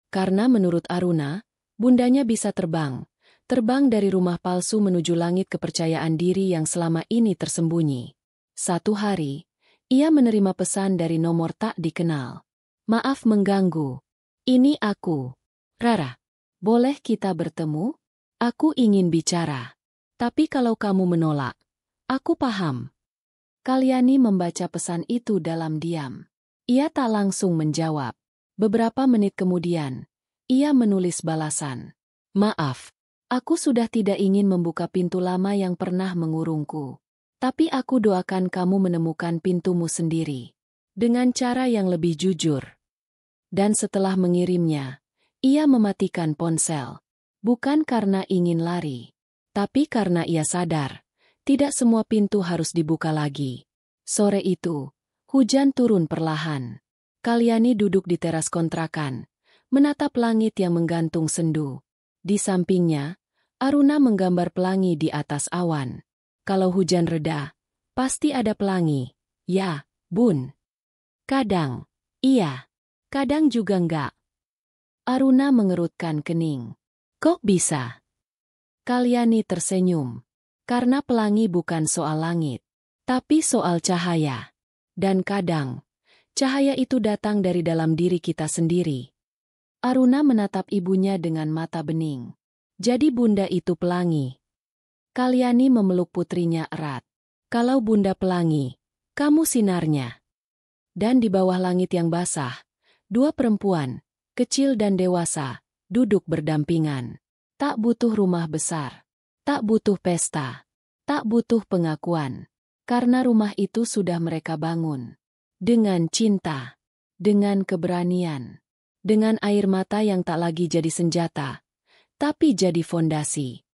Karena menurut Aruna, bundanya bisa terbang. Terbang dari rumah palsu menuju langit kepercayaan diri yang selama ini tersembunyi. Satu hari, ia menerima pesan dari nomor tak dikenal. "Maaf mengganggu. Ini aku. Rara, boleh kita bertemu? Aku ingin bicara. Tapi kalau kamu menolak, aku paham." Kalyani membaca pesan itu dalam diam. Ia tak langsung menjawab. Beberapa menit kemudian, ia menulis balasan. "Maaf, aku sudah tidak ingin membuka pintu lama yang pernah mengurungku. Tapi aku doakan kamu menemukan pintumu sendiri. Dengan cara yang lebih jujur." Dan setelah mengirimnya, ia mematikan ponsel. Bukan karena ingin lari, tapi karena ia sadar, tidak semua pintu harus dibuka lagi. Sore itu, hujan turun perlahan. Kalyani duduk di teras kontrakan, menatap langit yang menggantung sendu. Di sampingnya, Aruna menggambar pelangi di atas awan. Kalau hujan reda, pasti ada pelangi. Ya, Bun. Kadang, iya. Kadang juga enggak. Aruna mengerutkan kening. "Kok bisa?" Kalyani tersenyum. "Karena pelangi bukan soal langit, tapi soal cahaya. Dan kadang, cahaya itu datang dari dalam diri kita sendiri." Aruna menatap ibunya dengan mata bening. "Jadi Bunda itu pelangi?" Kalyani memeluk putrinya erat. "Kalau Bunda pelangi, kamu sinarnya." Dan di bawah langit yang basah, dua perempuan, kecil dan dewasa, duduk berdampingan. Tak butuh rumah besar. Tak butuh pesta. Tak butuh pengakuan. Karena rumah itu sudah mereka bangun. Dengan cinta. Dengan keberanian. Dengan air mata yang tak lagi jadi senjata. tapi jadi fondasi.